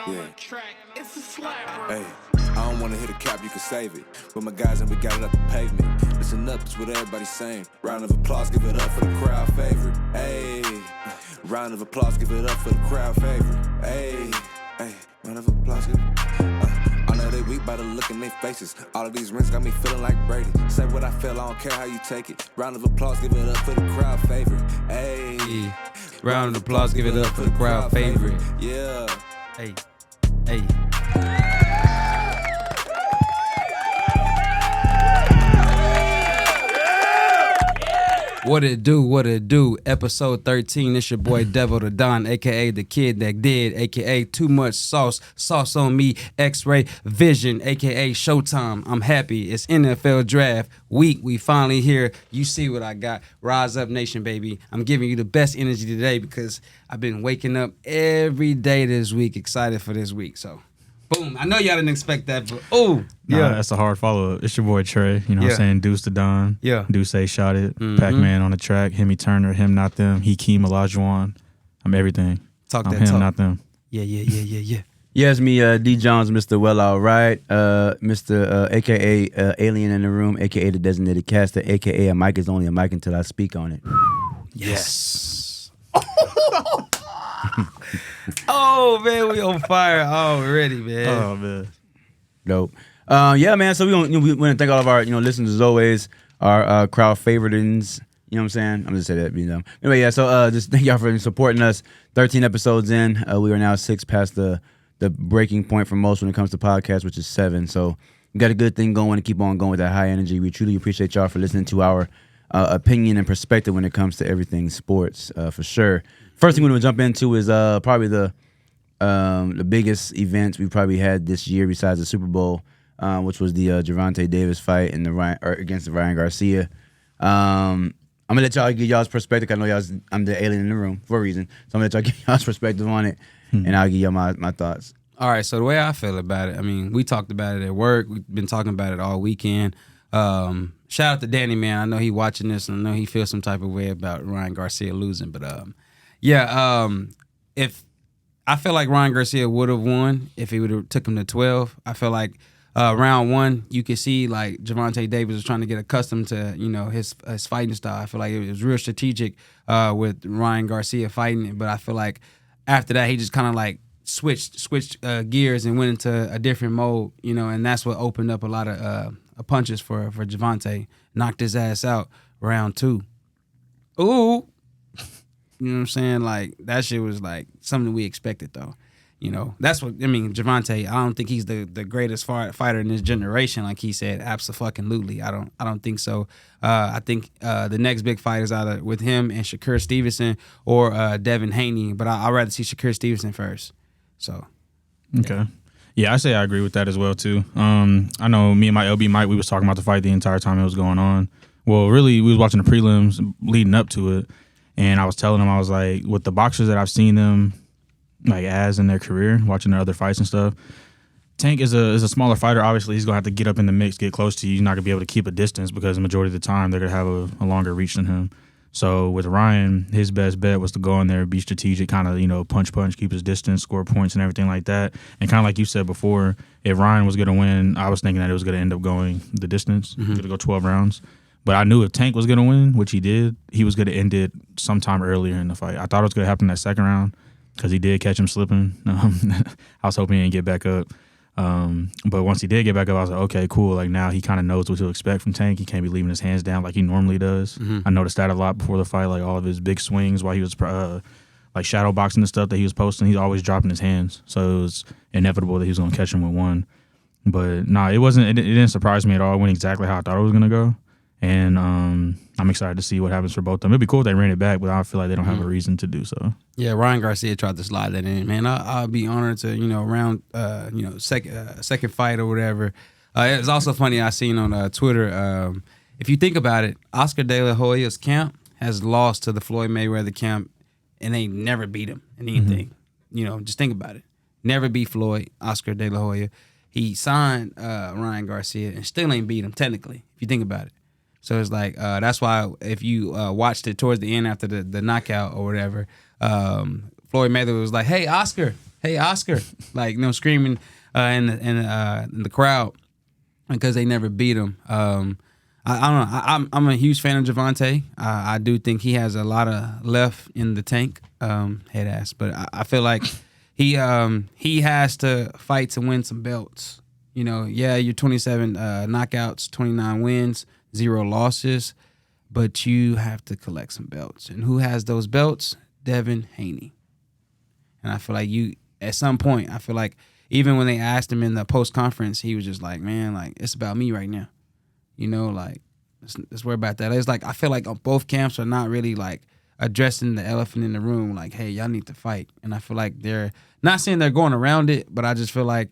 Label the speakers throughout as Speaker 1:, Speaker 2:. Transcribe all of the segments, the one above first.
Speaker 1: Yeah. Hey, I don't wanna hit a cap, you can save it. With my guys and we got it up the pavement. Listen up, it's what everybody's saying. Round of applause, give it up for the crowd favorite. Hey, round of applause, give it up for the crowd favorite. Hey, round of applause, give it. I know they weak by the look in their faces. All of these rings got me feeling like Brady. Say what I feel, I don't care how you take it. Round of applause, give it up for the crowd favorite. Hey,
Speaker 2: round of applause, give it up for the crowd favorite.
Speaker 1: Yeah.
Speaker 2: Hey. What it do? Episode 13. It's your boy Devil the Don, aka the kid that did, aka too much sauce on me, X-ray vision, aka Showtime. I'm happy. It's NFL draft week. We finally here. You see what I got. Rise up nation, baby. I'm giving you the best energy today because I've been waking up every day this week, excited for this week. So boom. I know y'all didn't expect that, but
Speaker 3: That's a hard follow-up. It's your boy Trey. You know what I'm saying? Deuce to Don.
Speaker 2: Yeah.
Speaker 3: Deuce say shot it. Pac-Man on the track. Himmy Turner. Him, not them. He, Keem, Olajuwon. I'm everything.
Speaker 2: Talk
Speaker 3: I'm
Speaker 2: that
Speaker 3: him,
Speaker 2: talk.
Speaker 3: not them.
Speaker 2: Yeah.
Speaker 4: Yeah, it's me, D. Jones, Mr. Well All Right, Mr. a.k.a. Alien in the Room, a.k.a. the Designated Caster, a.k.a. a mic is only a mic until I speak on it.
Speaker 2: Yes. Oh, man, we on fire already, man.
Speaker 3: Oh, man.
Speaker 4: Dope. Yeah, man, so we want to thank all of our listeners as always, our crowd favoritings. You know what I'm saying? I'm just saying that, Anyway, yeah, so just thank y'all for supporting us. 13 episodes in. We are now 6 past the breaking point for most when it comes to podcasts, which is 7. So we got a good thing going and keep on going with that high energy. We truly appreciate y'all for listening to our opinion and perspective when it comes to everything sports, for sure. First thing we're going to jump into is probably the biggest event we probably had this year besides the Super Bowl, which was the Gervonta Davis fight and against Ryan Garcia. I'm gonna let y'all give y'all's perspective. I know I'm the alien in the room for a reason, so I'm gonna let y'all give y'all's perspective on it, and I'll give y'all my thoughts.
Speaker 2: All right, so the way I feel about it, I mean, we talked about it at work. We've been talking about it all weekend. Shout out to Danny, man. I know he watching this, and I know he feels some type of way about Ryan Garcia losing, but if I feel like Ryan Garcia would have won if he would have took him to 12. I feel like round 1, you could see like Gervonta Davis was trying to get accustomed to his fighting style. I feel like it was real strategic with Ryan Garcia fighting it, but I feel like after that he just kind of like switched gears and went into a different mode, and that's what opened up a lot of punches for Gervonta. Knocked his ass out round 2. Ooh. You know what I'm saying? Like, that shit was like something we expected, though. That's what I mean. Gervonta, I don't think he's the greatest fighter in this generation, like he said. Absolutely, I don't think so. I think the next big fight is either with him and Shakur Stevenson or Devin Haney. But I'd rather see Shakur Stevenson first. So,
Speaker 3: Okay. Yeah, I say I agree with that as well too. I know me and my LB Mike, we was talking about the fight the entire time it was going on. Well, really, we was watching the prelims leading up to it. And I was telling him, I was like, with the boxers that I've seen them like as in their career, watching their other fights and stuff, Tank is a smaller fighter. Obviously, he's gonna have to get up in the mix, get close to you. He's not gonna be able to keep a distance because the majority of the time they're gonna have a longer reach than him. So with Ryan, his best bet was to go in there, be strategic, kind of punch, keep his distance, score points and everything like that. And kind of like you said before, if Ryan was gonna win, I was thinking that it was gonna end up going the distance, gonna go 12 rounds. But I knew if Tank was going to win, which he did, he was going to end it sometime earlier in the fight. I thought it was going to happen that second round because he did catch him slipping. I was hoping he didn't get back up. But once he did get back up, I was like, okay, cool. Like now he kind of knows what to expect from Tank. He can't be leaving his hands down like he normally does. I noticed that a lot before the fight, like all of his big swings while he was like shadow boxing and stuff that he was posting, he's always dropping his hands. So it was inevitable that he was going to catch him with one. But nah, it didn't surprise me at all. It went exactly how I thought it was going to go. And I'm excited to see what happens for both of them. It'd be cool if they ran it back, but I feel like they don't have a reason to do so.
Speaker 2: Yeah, Ryan Garcia tried to slide that in, man. I'll be honored to, round, second fight or whatever. It was also funny I seen on Twitter. If you think about it, Oscar De La Hoya's camp has lost to the Floyd Mayweather camp, and they never beat him in anything. Just think about it. Never beat Floyd, Oscar De La Hoya. He signed Ryan Garcia and still ain't beat him technically, if you think about it. So it's like that's why if you watched it towards the end after the knockout or whatever, Floyd Mayweather was like, "Hey Oscar, hey Oscar, like screaming in the crowd because they never beat him. I don't know. I'm a huge fan of Javonte. I do think he has a lot of left in the tank, head ass. But I feel like he has to fight to win some belts. You're 27 knockouts, 29 wins, 0 losses, but you have to collect some belts. And who has those belts? Devin Haney. And I feel like at some point, I feel like even when they asked him in the post conference, he was just like, man, like it's about me right now. Like let's worry about that. It's like I feel like both camps are not really like addressing the elephant in the room. Like, hey, y'all need to fight. And I feel like they're not saying they're going around it, but I just feel like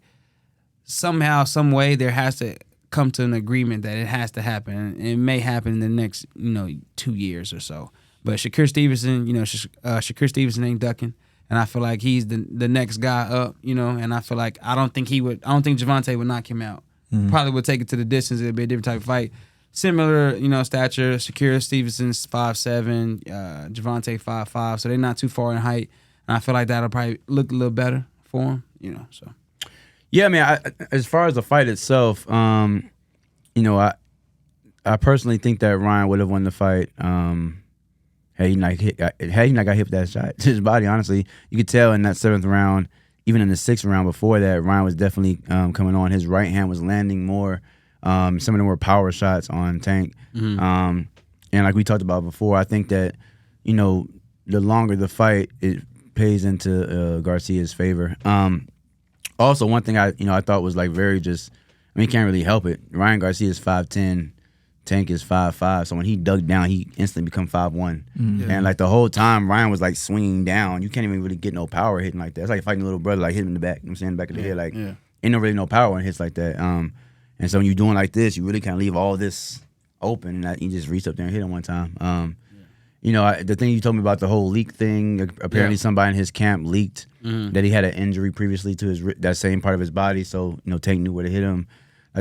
Speaker 2: somehow, some way, there has to come to an agreement that it has to happen. And it may happen in the next 2 years or so. But Shakur Stevenson, Shakur Stevenson ain't ducking. And I feel like he's the next guy up, and I feel like I don't think Javonte would knock him out. Probably would take it to the distance. It'd be a different type of fight. Similar, stature. Shakur Stevenson's 5'7", Javonte 5'5", so they're not too far in height. And I feel like that'll probably look a little better for him, so.
Speaker 4: Yeah, man. As far as the fight itself, I personally think that Ryan would have won the fight. Had he not got hit with that shot to his body, honestly, you could tell in that 7th round, even in the 6th round before that, Ryan was definitely coming on. His right hand was landing more. Some of them were power shots on Tank. And like we talked about before, I think that, the longer the fight, it pays into Garcia's favor. Also, one thing I thought was like very you can't really help it. Ryan Garcia is 5'10", Tank is 5'5", so when he dug down, he instantly become 5'1". And like the whole time, Ryan was like swinging down. You can't even really get no power hitting like that. It's like fighting a little brother, like hitting him in the back. You know what I'm saying, back of the head, like ain't really no power when hits like that. And so when you're doing like this, you really kind of leave all this open, and you just reach up there and hit him one time. The thing you told me about the whole leak thing, apparently somebody in his camp leaked that he had an injury previously to that same part of his body, so Tank knew where to hit him.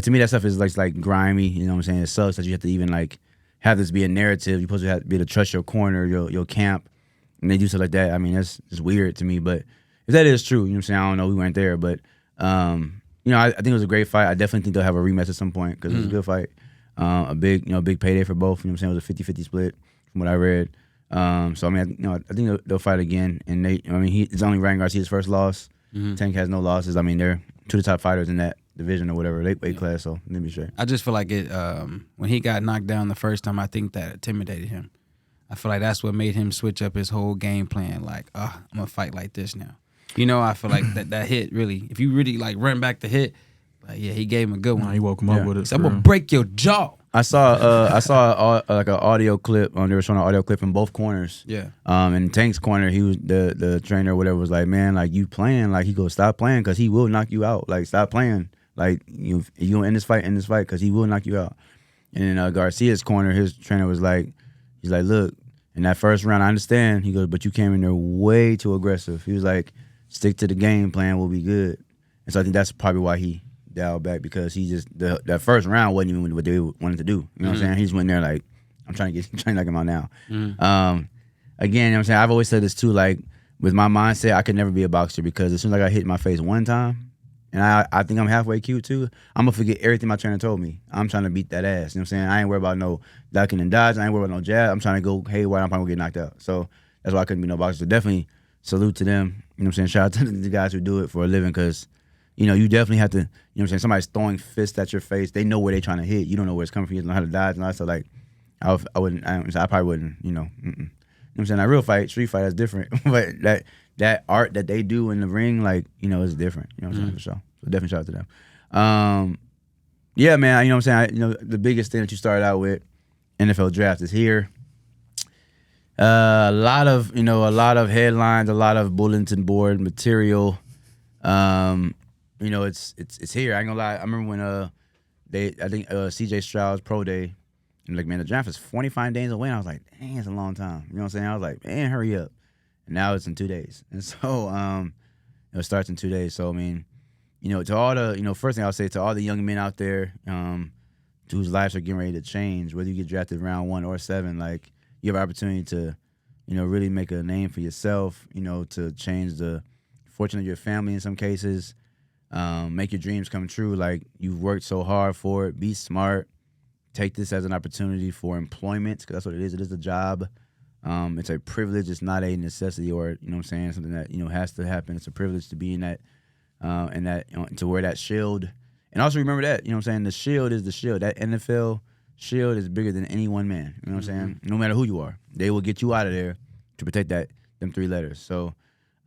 Speaker 4: To me, that stuff is like grimy. You know what I'm saying? It sucks that you have to even like have this be a narrative. You're supposed to have to be able to trust your corner, your camp, and they do stuff like that. I mean, that's just weird to me. But if that is true, you know what I'm saying? I don't know. We weren't there, but I think it was a great fight. I definitely think they'll have a rematch at some point because it was a good fight. A big payday for both. You know what I'm saying? It was a 50-50 split from what I read. So I mean, I think they'll fight again. And it's only Ryan Garcia's first loss. Tank has no losses. I mean, they're two of the top fighters in that division or whatever weight class. So let me be sure.
Speaker 2: I just feel like it when he got knocked down the first time, I think that intimidated him. I feel like that's what made him switch up his whole game plan. Like, I'm gonna fight like this now. I feel like that hit really. If you really like run back the hit, like he gave him a good one.
Speaker 3: Nah, he woke him up with it.
Speaker 2: So I'm gonna break your jaw.
Speaker 4: I saw like an audio clip. They were showing an audio clip from both corners.
Speaker 2: Yeah.
Speaker 4: In Tank's corner, he was the trainer or whatever was like, man, like you playing, like he goes, stop playing because he will knock you out. Like stop playing. Like you gonna end this fight because he will knock you out. And in Garcia's corner, his trainer was like, he's like, look, in that first round, I understand. He goes, but you came in there way too aggressive. He was like, stick to the game plan, we'll be good. And so I think that's probably why he dialed back because he just that first round wasn't even what they wanted to do. You know what I'm saying? He just went there like, I'm trying to knock him out now. Again, you know what I'm saying? I've always said this too, like with my mindset, I could never be a boxer because as soon as I got hit in my face one time, and I think I'm halfway cute too, I'm gonna forget everything my trainer told me. I'm trying to beat that ass. You know what I'm saying? I ain't worried about no ducking and dodging. I ain't worried about no jab. I'm trying to go haywire. I'm probably gonna get knocked out. So that's why I couldn't be no boxer. So definitely salute to them. You know what I'm saying? Shout out to the guys who do it for a living because, you definitely have to, you know what I'm saying? Somebody's throwing fists at your face. They know where they're trying to hit. You don't know where it's coming from. You don't know how to dodge and all that. So like, I probably wouldn't, You know what I'm saying? That real fight, street fight, that's different. But that art that they do in the ring, like, is different. You know what I'm saying? For sure. So definitely shout out to them. Yeah, man. You know what I'm saying? The biggest thing that you started out with, NFL draft is here. A lot of headlines, a lot of bulletin board material. It's here. I ain't gonna lie. I remember when I think CJ Stroud's pro day, and like, man, the draft is 45 days away. And I was like, dang, it's a long time. You know what I'm saying? I was like, man, hurry up. And now it's in 2 days. And so it starts in 2 days. So I mean, to all the, first thing I'll say to all the young men out there whose lives are getting ready to change, whether you get drafted round 1 or 7, like you have an opportunity to, really make a name for yourself, to change the fortunate your family in some cases. Make your dreams come true. Like, you've worked so hard for it. Be smart. Take this as an opportunity for employment, because that's what it is. It is a job. It's a privilege. It's not a necessity, or you know what I'm saying, something that has to happen. It's a privilege to be in that, to wear that shield. And also remember that, you know what I'm saying, the shield is the shield. That NFL shield is bigger than any one man. You know what I'm saying? No matter who you are, they will get you out of there to protect them 3 letters. So,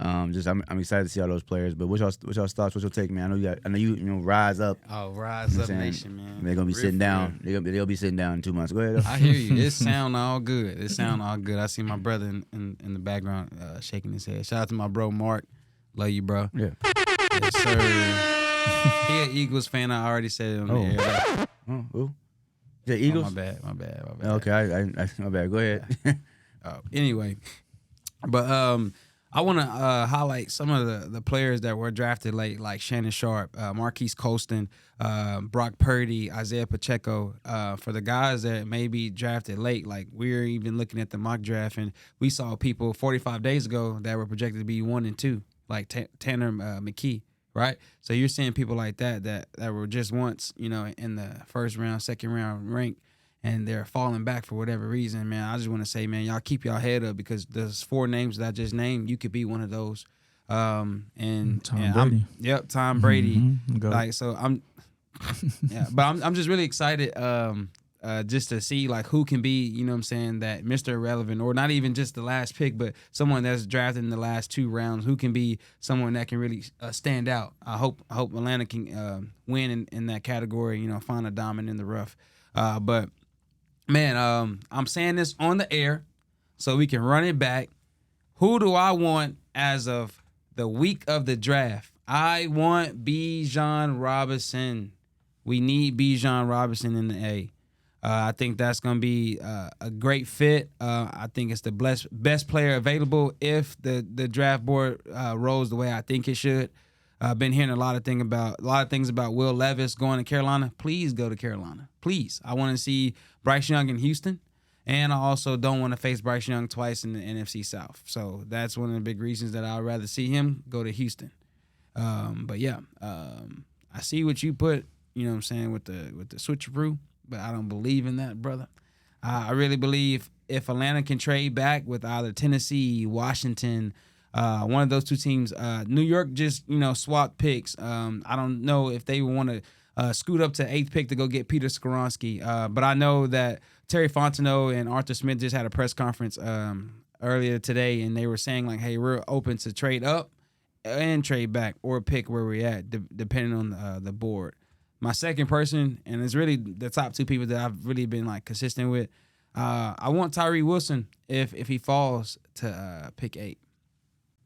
Speaker 4: I'm excited to see all those players. But what's y'all's thoughts? What's your take, man? I know you rise up.
Speaker 2: Oh, rise up, nation, man.
Speaker 4: They're gonna be sitting down. They'll be sitting down in 2 months. Go ahead.
Speaker 2: I hear you. It sound all good. I see my brother in the background shaking his head. Shout out to my bro Mark. Love you, bro.
Speaker 4: Yeah.
Speaker 2: Yes, sir. He an Eagles fan. I already said it on the air.
Speaker 4: Who? The Eagles?
Speaker 2: My bad.
Speaker 4: Okay, I my bad. Go ahead.
Speaker 2: Anyway, but I want to highlight some of the players that were drafted late, like Shannon Sharp, Marquise Colston, Brock Purdy, Isaiah Pacheco. For the guys that may be drafted late, like we're even looking at the mock draft, and we saw people 45 days ago that were projected to be 1 and 2, like Tanner McKee, right? So you're seeing people like that were just once, in the first round, second round ranked, and they're falling back for whatever reason, man. I just want to say, man, y'all keep y'all head up, because there's 4 names that I just named. You could be one of those.
Speaker 3: Tom Brady.
Speaker 2: Tom Brady.
Speaker 3: Mm-hmm.
Speaker 2: Like, so I'm just really excited just to see like who can be, you know what I'm saying, that Mr. Irrelevant, or not even just the last pick, but someone that's drafted in the last 2 rounds, who can be someone that can really stand out. I hope Atlanta can win in that category, find a diamond in the rough. But man, I'm saying this on the air so we can run it back. Who do I want as of the week of the draft? I want Bijan Robinson. We need Bijan Robinson in the A. I think that's going to be a great fit. I think it's the best player available if the draft board rolls the way I think it should. I've been hearing a lot of things about Will Levis going to Carolina. Please go to Carolina. Please. I want to see Bryce Young in Houston, and I also don't want to face Bryce Young twice in the NFC South. So that's one of the big reasons that I'd rather see him go to Houston. But yeah, I see what you put, you know what I'm saying, with the switcheroo, but I don't believe in that, brother. I really believe if Atlanta can trade back with either Tennessee, Washington, one of those 2 teams. New York just, swapped picks. I don't know if they want to scoot up to 8th pick to go get Peter Skoronski. But I know that Terry Fontenot and Arthur Smith just had a press conference earlier today, and they were saying, like, hey, we're open to trade up and trade back or pick where we're at, depending on the board. My second person, and it's really the top 2 people that I've really been, like, consistent with, I want Tyree Wilson if he falls to pick 8.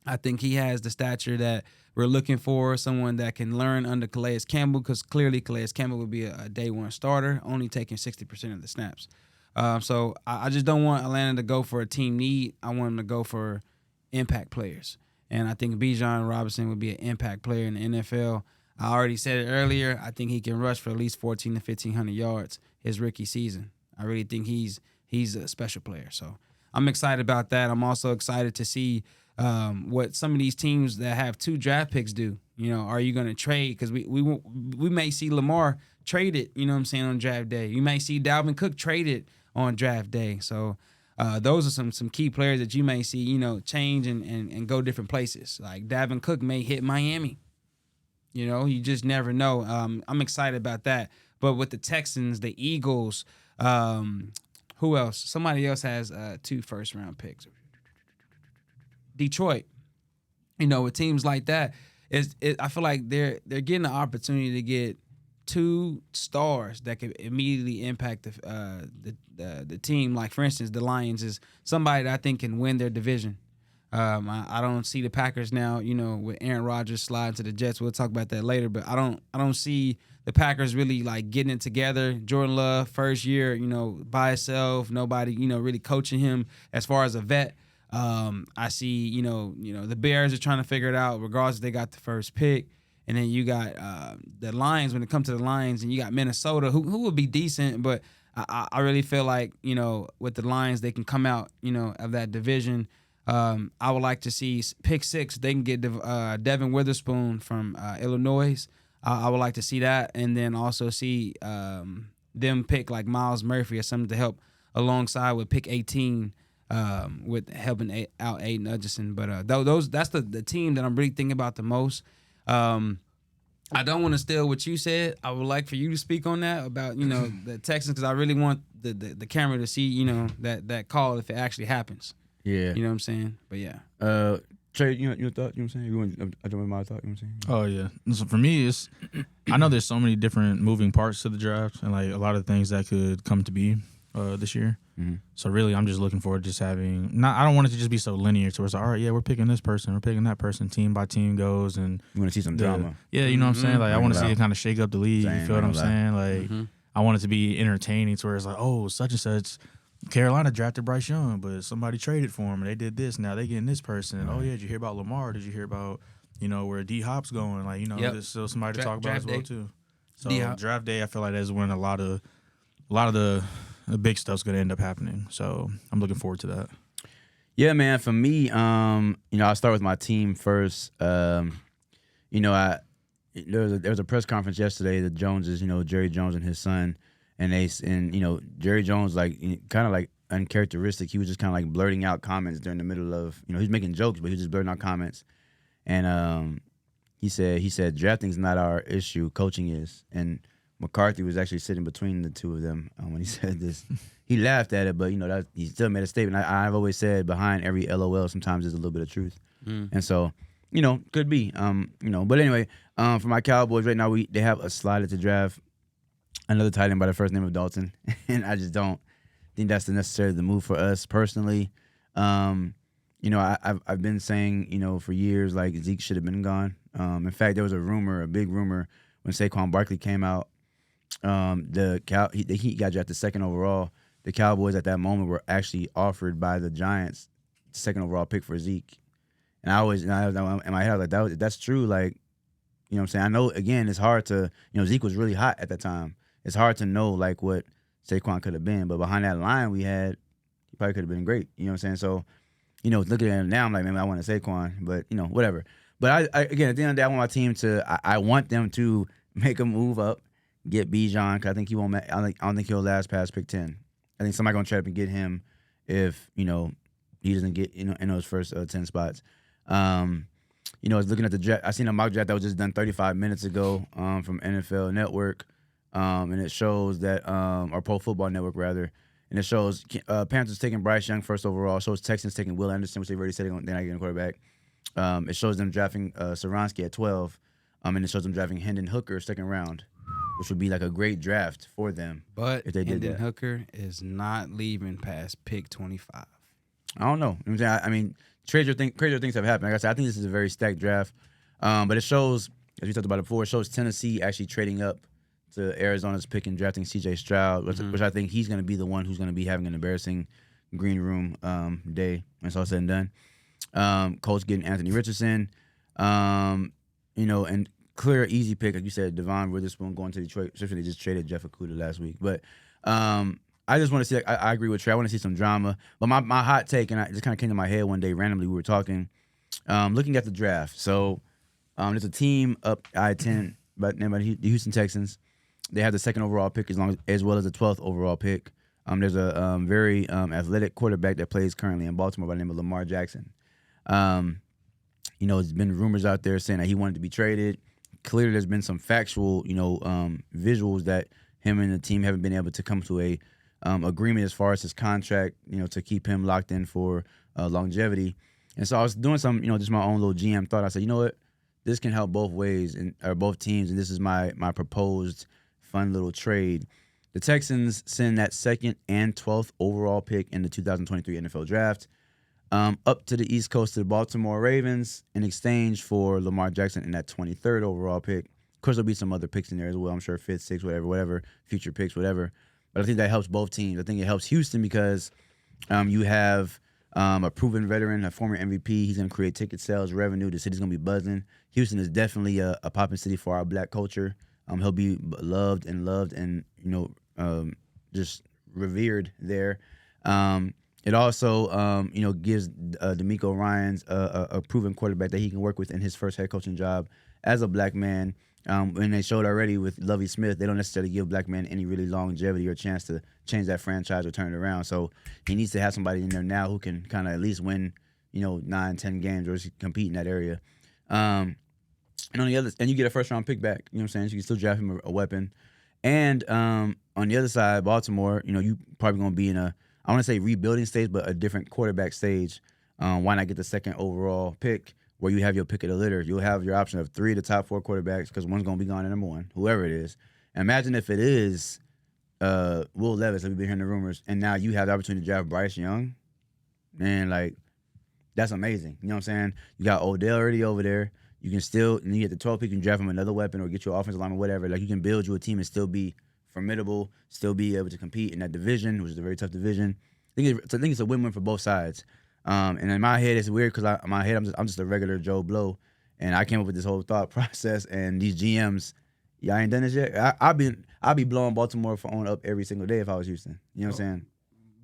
Speaker 2: I think he has the stature that we're looking for, someone that can learn under Calais Campbell, because clearly Calais Campbell would be a day 1 starter, only taking 60% of the snaps. So I just don't want Atlanta to go for a team need. I want them to go for impact players. And I think Bijan Robinson would be an impact player in the NFL. I already said it earlier. I think he can rush for at least 1,400 to 1,500 yards his rookie season. I really think he's a special player. So I'm excited about that. I'm also excited to see what some of these teams that have 2 draft picks do. Are you going to trade? Because we may see Lamar traded, you know what I'm saying, on draft day. You may see Dalvin Cook traded on draft day. So those are some key players that you may see, change and go different places. Like Dalvin Cook may hit Miami. You just never know. I'm excited about that. But with the Texans, the Eagles, who else? Somebody else has 2 first-round picks. Detroit, with teams like that, I feel like they're getting the opportunity to get 2 stars that could immediately impact the team. Like, for instance, the Lions is somebody that I think can win their division. I don't see the Packers now, with Aaron Rodgers sliding to the Jets. We'll talk about that later, but I don't see the Packers really like getting it together. Jordan Love, first year, by himself, nobody, really coaching him as far as a vet. I see, the Bears are trying to figure it out regardless if they got the first pick. And then you got the Lions when it comes to the Lions, and you got Minnesota who would be decent, but I really feel like, with the Lions, they can come out, of that division. I would like to see pick 6. They can get Devin Witherspoon from Illinois. I would like to see that, and then also see them pick like Miles Murphy or something to help alongside with pick 18 with helping out Aiden Hutchinson. But that's the team that I'm really thinking about the most. I don't want to steal what you said. I would like for you to speak on that about the Texans, because I really want the camera to see that call if it actually happens.
Speaker 4: Yeah.
Speaker 2: You know what I'm saying? But yeah.
Speaker 4: Trey, your thought, you know what I'm saying? You want I don't my thought, you know what I'm saying?
Speaker 3: Oh yeah. So for me, I know there's so many different moving parts to the draft, and like a lot of things that could come to be this year.
Speaker 4: Mm-hmm.
Speaker 3: So really, I'm just looking forward to just having. I don't want it to just be so linear. So it's like, all right, yeah, we're picking this person, we're picking that person. Team by team goes, and
Speaker 4: You want to see some drama.
Speaker 3: Yeah, you know what I'm saying. Like I want to see
Speaker 4: Right.
Speaker 3: it kind of shake up the league.
Speaker 4: Same,
Speaker 3: You feel what I'm
Speaker 4: right.
Speaker 3: saying? Like I want it to be entertaining, to where it's like, oh, such and such. Carolina drafted Bryce Young, but somebody traded for him, and they did this. Now they getting this person. And, oh yeah, did you hear about Lamar? Did you hear about where D Hop's going? Like
Speaker 2: Yep.
Speaker 3: there's still somebody to talk about as well
Speaker 2: day.
Speaker 3: too. So
Speaker 2: D-Hop.
Speaker 3: draft day, I feel like that's when a lot of the big stuff's gonna end up happening. So I'm looking forward to that.
Speaker 4: Yeah, man. For me, I'll start with my team first. There was a press conference yesterday. The Joneses, Jerry Jones and his son, and Jerry Jones, like kind of like uncharacteristic. He was just kind of like blurting out comments during the middle of, he was making jokes, but he was just blurting out comments. And he said drafting's not our issue, coaching is. And McCarthy was actually sitting between the two of them when he said this. He laughed at it, but he still made a statement. I've always said behind every LOL sometimes there's a little bit of truth, and so could be. But anyway, for my Cowboys right now, they have a slider to draft another tight end by the first name of Dalton, and I just don't think that's necessarily the move for us personally. I've been saying for years like Zeke should have been gone. In fact, there was a big rumor when Saquon Barkley came out. He got drafted second overall. The Cowboys at that moment were actually offered by the Giants the second overall pick for Zeke. And I was in my head like that's true. Like, what I'm saying? I know again it's hard to Zeke was really hot at that time. It's hard to know like what Saquon could have been, but behind that line we had, he probably could have been great. You know what I'm saying? So, looking at him now, I'm like, man, I want a Saquon, but whatever. But I again, at the end of the day, I want my team to. I want them to make a move up, get Bijan, because I think he won't. I don't think he'll last past pick 10. I think somebody gonna try up and get him if he doesn't get in those first 10 spots. Looking at the draft, I seen a mock draft that was just done 35 minutes ago from NFL Network, and it shows that or Pro Football Network rather, and it shows Panthers taking Bryce Young first overall. It shows Texans taking Will Anderson, which they've already said they're not getting a quarterback. It shows them drafting Soronsky at 12, and it shows them drafting Hendon Hooker second round, which would be like a great draft for them.
Speaker 2: But
Speaker 4: if they did
Speaker 2: Hendon
Speaker 4: that.
Speaker 2: Hooker is not leaving past pick 25.
Speaker 4: I don't know. You know what I'm saying? I mean, crazier things have happened. Like I said, I think this is a very stacked draft. But it shows, as we talked about it before, it shows Tennessee actually trading up to Arizona's pick and drafting C.J. Stroud, which I think he's going to be the one who's going to be having an embarrassing green room day when it's all said and done. Colts getting Anthony Richardson, and clear, easy pick, like you said, Devon Witherspoon going to Detroit. Especially they just traded Jeff Okudah last week. But I just want to see, I agree with Trey. I want to see some drama. But my hot take, and it just kind of came to my head one day randomly, we were talking, looking at the draft. So there's a team up I-10 by the Houston Texans. They have the second overall pick as well as the 12th overall pick. There's a very athletic quarterback that plays currently in Baltimore by the name of Lamar Jackson. There's been rumors out there saying that he wanted to be traded. Clearly, there's been some factual, visuals that him and the team haven't been able to come to a agreement as far as his contract, to keep him locked in for longevity. And so I was doing some, just my own little GM thought. I said, you know what, this can help both ways or both teams, and this is my proposed fun little trade. The Texans send that second and 12th overall pick in the 2023 NFL Draft up to the East Coast to the Baltimore Ravens in exchange for Lamar Jackson in that 23rd overall pick. Of course, there'll be some other picks in there as well. I'm sure 5th, 6th, whatever, future picks, whatever. But I think that helps both teams. I think it helps Houston because you have a proven veteran, a former MVP. He's going to create ticket sales, revenue. The city's going to be buzzing. Houston is definitely a popping city for our black culture. He'll be loved and just revered there. It also, gives D'Amico Ryans a proven quarterback that he can work with in his first head coaching job as a black man. And they showed already with Lovie Smith, they don't necessarily give black men any really longevity or chance to change that franchise or turn it around. So he needs to have somebody in there now who can kind of at least win, 9, 10 games or just compete in that area. And on the other, and you get a first round pick back. You know what I'm saying? So you can still draft him a weapon. And on the other side, Baltimore, you probably gonna be in I want to say rebuilding stage, but a different quarterback stage. Why not get the second overall pick where you have your pick of the litter? You'll have your option of 3 of the top 4 quarterbacks because one's going to be gone at number 1, whoever it is. And imagine if it is Will Levis, that we've been hearing the rumors, and now you have the opportunity to draft Bryce Young. Man, that's amazing. You know what I'm saying? You got Odell already over there. You can still, and you get the 12th pick, you can draft him another weapon or get your offensive lineman, whatever. You can build you a team and still be formidable, still be able to compete in that division, which is a very tough division. I think it's a win-win for both sides. And in my head, it's weird because in my head, I'm just a regular Joe Blow, and I came up with this whole thought process. And these GMs, y'all ain't done this yet. I'd be blowing Baltimore phone up every single day if I was Houston. You know what I'm saying?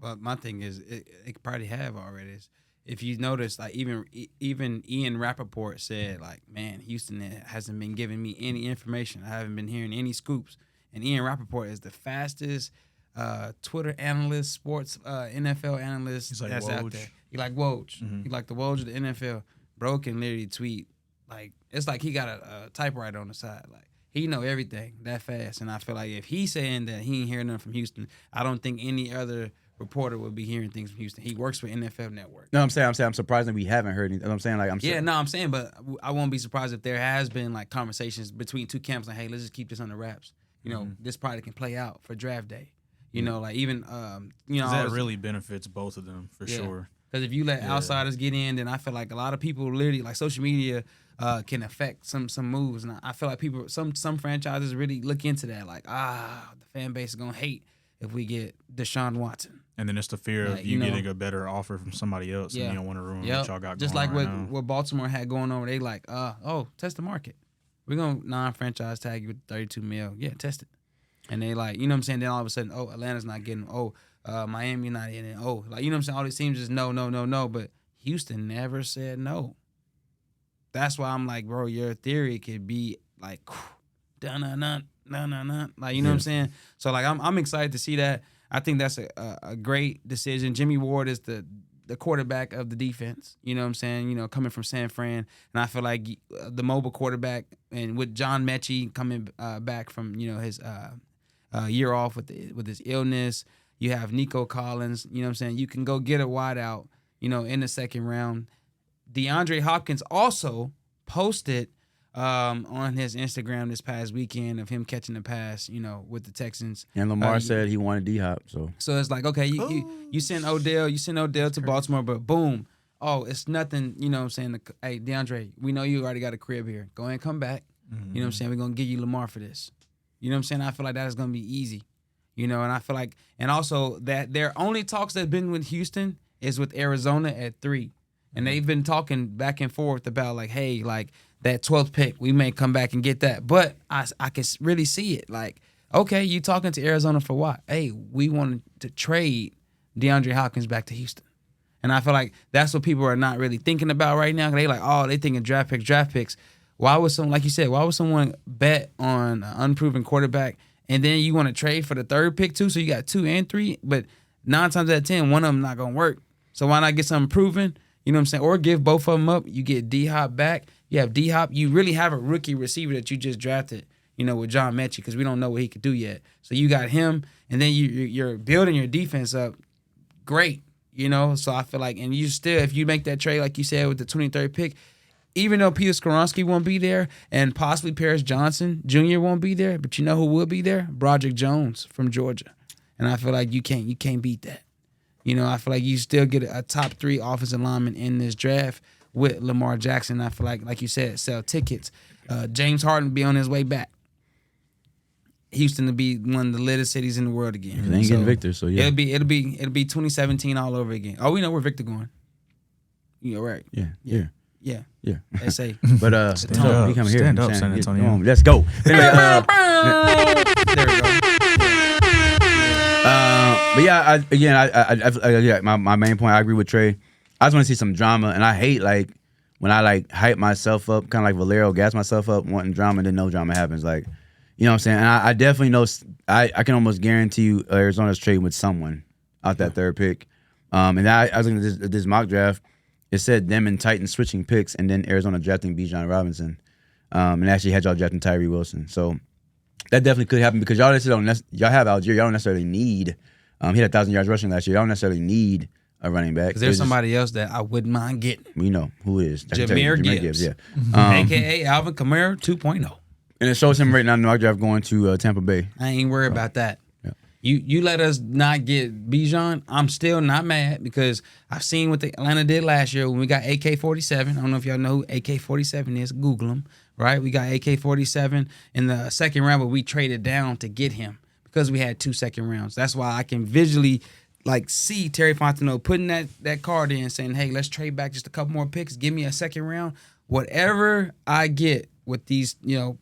Speaker 2: But my thing is, it could probably have already. If you notice, even Ian Rappaport said, man, Houston hasn't been giving me any information. I haven't been hearing any scoops. And Ian Rappaport is the fastest Twitter analyst, sports NFL analyst that's out there. He like Woj. Mm-hmm. He like the Woj of the NFL. Bro can literally tweet it's like he got a typewriter on the side. He know everything that fast. And I feel like if he's saying that he ain't hearing nothing from Houston, I don't think any other reporter would be hearing things from Houston. He works for NFL Network.
Speaker 4: No, I'm surprised that we haven't heard anything. I'm saying
Speaker 2: I'm saying, but I won't be surprised if there has been conversations between two camps hey, let's just keep this under wraps. This probably can play out for draft day.
Speaker 3: That really benefits both of them for sure.
Speaker 2: Because if you let outsiders get in, then I feel like a lot of people literally social media can affect some moves, and I feel like some franchises really look into that. The fan base is gonna hate if we get Deshaun Watson.
Speaker 3: And then it's the fear of you getting a better offer from somebody else, and you don't want to ruin what y'all got.
Speaker 2: Just
Speaker 3: going
Speaker 2: like
Speaker 3: right
Speaker 2: what Baltimore had going on, where they test the market. We're gonna non-franchise tag you with $32 million. Yeah, test it. And they you know what I'm saying? Then all of a sudden, Atlanta's not getting, Miami not in it. You know what I'm saying? All these teams just no. But Houston never said no. That's why I'm like, bro, your theory could be dun-dun-dun. You know what I'm saying? So I'm excited to see that. I think that's a great decision. Jimmy Ward is the quarterback of the defense. You know what I'm saying? Coming from San Fran, and I feel like the mobile quarterback, and with John Mechie coming back from his year off with his illness, you have Nico Collins. You know what I'm saying? You can go get a wideout. In the second round. DeAndre Hopkins also posted on his Instagram this past weekend of him catching the pass, with the Texans. And
Speaker 4: Lamar said he wanted D-Hop. So
Speaker 2: it's okay, you send Odell, to Baltimore, but boom, it's nothing, you know what I'm saying? Hey, DeAndre, we know you already got a crib here. Go ahead and come back. Mm-hmm. You know what I'm saying? We're going to give you Lamar for this. You know what I'm saying? I feel like that is going to be easy. And I feel like, and also that their only talks that have been with Houston is with Arizona at 3. And they've been talking back and forth about that 12th pick, we may come back and get that. But I can really see it. Okay, you talking to Arizona for what? Hey, we wanted to trade DeAndre Hopkins back to Houston. And I feel like that's what people are not really thinking about right now. They they thinking draft picks. Why would someone bet on an unproven quarterback and then you want to trade for the 3rd pick too? So you got 2 and 3, but 9 times out of 10, one of them not going to work. So why not get something proven? You know what I'm saying? Or give both of them up. You get D-Hop back. You have D-Hop. You really have a rookie receiver that you just drafted, with John Mechie, because we don't know what he could do yet. So you got him, and then you're building your defense up. Great, So I feel like, and you still, if you make that trade, like you said, with the 23rd pick, even though Peter Skoronski won't be there and possibly Paris Johnson Jr. won't be there, but you know who will be there? Broderick Jones from Georgia. And I feel like you can't beat that. I feel like you still get a top 3 offensive lineman in this draft with Lamar Jackson. I feel like you said, sell tickets. James Harden will be on his way back. Houston to be one of the littest cities in the world again.
Speaker 4: They ain't getting Victor, so yeah.
Speaker 2: It'll be 2017 all over again. Oh, we know where Victor going. Right.
Speaker 4: Yeah.
Speaker 2: They say.
Speaker 4: But he come here.
Speaker 3: Stand up, San Antonio.
Speaker 4: Come on, let's go. Anyway,
Speaker 2: there we go.
Speaker 4: But yeah, yeah, my main point, I agree with Trey. I just want to see some drama, and I hate like when I like hype myself up, kind of like Valero, gas myself up, wanting drama, and then no drama happens. Like, you know what I'm saying? And I definitely know, I can almost guarantee you Arizona's trading with someone out that third pick. And I was looking at this mock draft. It said them and Titans switching picks, and then Arizona drafting Bijan Robinson, and actually had y'all drafting Tyree Wilson. So that definitely could happen because y'all have Algier. Y'all don't necessarily need. He had 1,000 yards rushing last year. Y'all don't necessarily need a running back.
Speaker 2: Because there's somebody else that I wouldn't mind getting.
Speaker 4: We know who it is.
Speaker 2: Jameer Gibbs.
Speaker 4: Yeah.
Speaker 2: A.K.A. Alvin Kamara 2.0.
Speaker 4: And it shows him right now in the mock draft going to Tampa Bay.
Speaker 2: I ain't worried about that.
Speaker 4: Yeah.
Speaker 2: You let us not get Bijan, I'm still not mad because I've seen what Atlanta did last year when we got AK-47. I don't know if y'all know who AK-47 is. Google him, right? We got AK-47 in the second round, but we traded down to get him because we had 2 second rounds. That's why I can visually see Terry Fontenot putting that card in saying, hey, let's trade back just a couple more picks. Give me a second round. Whatever I get with these,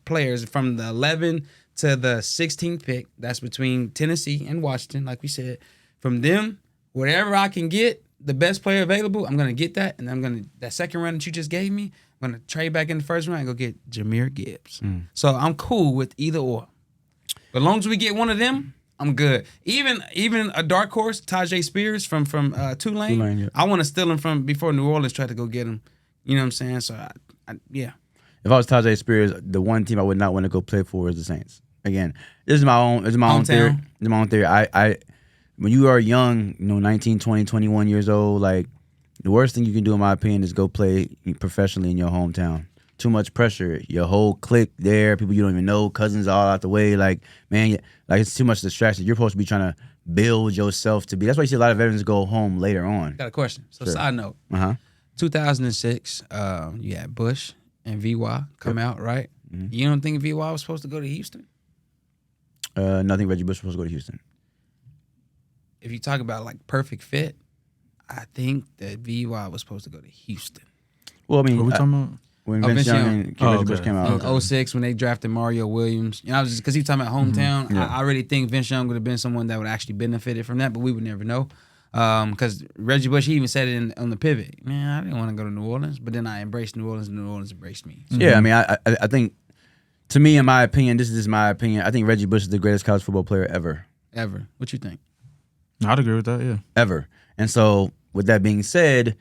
Speaker 2: players from the 11 to the 16th pick, that's between Tennessee and Washington, like we said. From them, whatever I can get, the best player available, I'm going to get that. And that second round that you just gave me, I'm going to trade back in the first round and go get Jameer Gibbs. So I'm cool with either or. But as long as we get one of them, I'm good. Even a dark horse, Tajay Spears from Tulane,
Speaker 4: yeah.
Speaker 2: I want to steal him from before New Orleans tried to go get him. You know what I'm saying? So, yeah.
Speaker 4: If I was Tajay Spears, the one team I would not want to go play for is the Saints. Again, this is my own theory. This is my own theory. I when you are young, 19, 20, 21 years old, like the worst thing you can do, in my opinion, is go play professionally in your hometown. Too much pressure. Your whole clique there, people you don't even know, cousins all out the way. Like, man, it's too much distraction. You're supposed to be trying to build yourself to be. That's why you see a lot of veterans go home later on.
Speaker 2: Got a question. So,
Speaker 4: Sure.
Speaker 2: Side note. 2006, you had Bush and VY come out, right?
Speaker 4: Mm-hmm.
Speaker 2: You don't think VY was supposed to go to Houston?
Speaker 4: Nothing Reggie Bush was supposed to go to Houston.
Speaker 2: If you talk about perfect fit, I think that VY was supposed to go to Houston.
Speaker 4: Well, I mean,
Speaker 3: What are we talking about?
Speaker 4: when Vince Young and Reggie Bush came out.
Speaker 2: In 06 when they drafted Mario Williams. I was just because he was talking about hometown.
Speaker 4: Yeah.
Speaker 2: I really think Vince Young would have been someone that would actually benefited from that, but we would never know. Because Reggie Bush, he even said it on the pivot. Man, I didn't want to go to New Orleans, but then I embraced New Orleans, and New Orleans embraced me. So,
Speaker 4: Yeah, I mean, I think, to me, in my opinion, this is just my opinion, I think Reggie Bush is the greatest college football player ever.
Speaker 2: ever. What you think?
Speaker 3: I'd agree with that, yeah.
Speaker 4: Ever. And so, with that being said,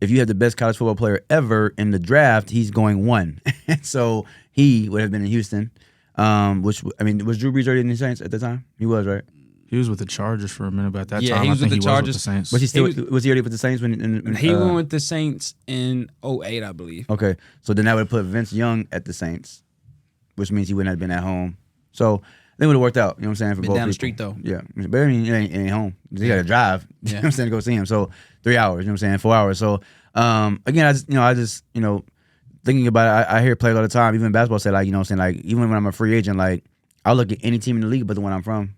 Speaker 4: if you have the best college football player ever in the draft, he's going 1. So, he would have been in Houston, was Drew Brees already in the Saints at the time? He was, right?
Speaker 3: He was with the Chargers for a minute, but at that
Speaker 2: Yeah,
Speaker 3: time,
Speaker 2: he was
Speaker 3: I think
Speaker 2: with the
Speaker 3: he
Speaker 2: Chargers.
Speaker 3: was with the Saints.
Speaker 4: Was he already with the Saints when
Speaker 2: He went with the Saints in 08, I believe.
Speaker 4: Okay, so then that would put Vince Young at the Saints, which means he wouldn't have been at home. So I think it would have worked out. You know what I'm saying? For
Speaker 2: Been
Speaker 4: both
Speaker 2: down the
Speaker 4: people.
Speaker 2: street, though.
Speaker 4: Yeah, but I mean, it ain't home. He got to drive. You know what I'm saying, to go see him. So 3 hours. You know what I'm saying? 4 hours. So again, I just thinking about it. I hear players all the time. Even basketball say even when I'm a free agent, I'll look at any team in the league but the one I'm from.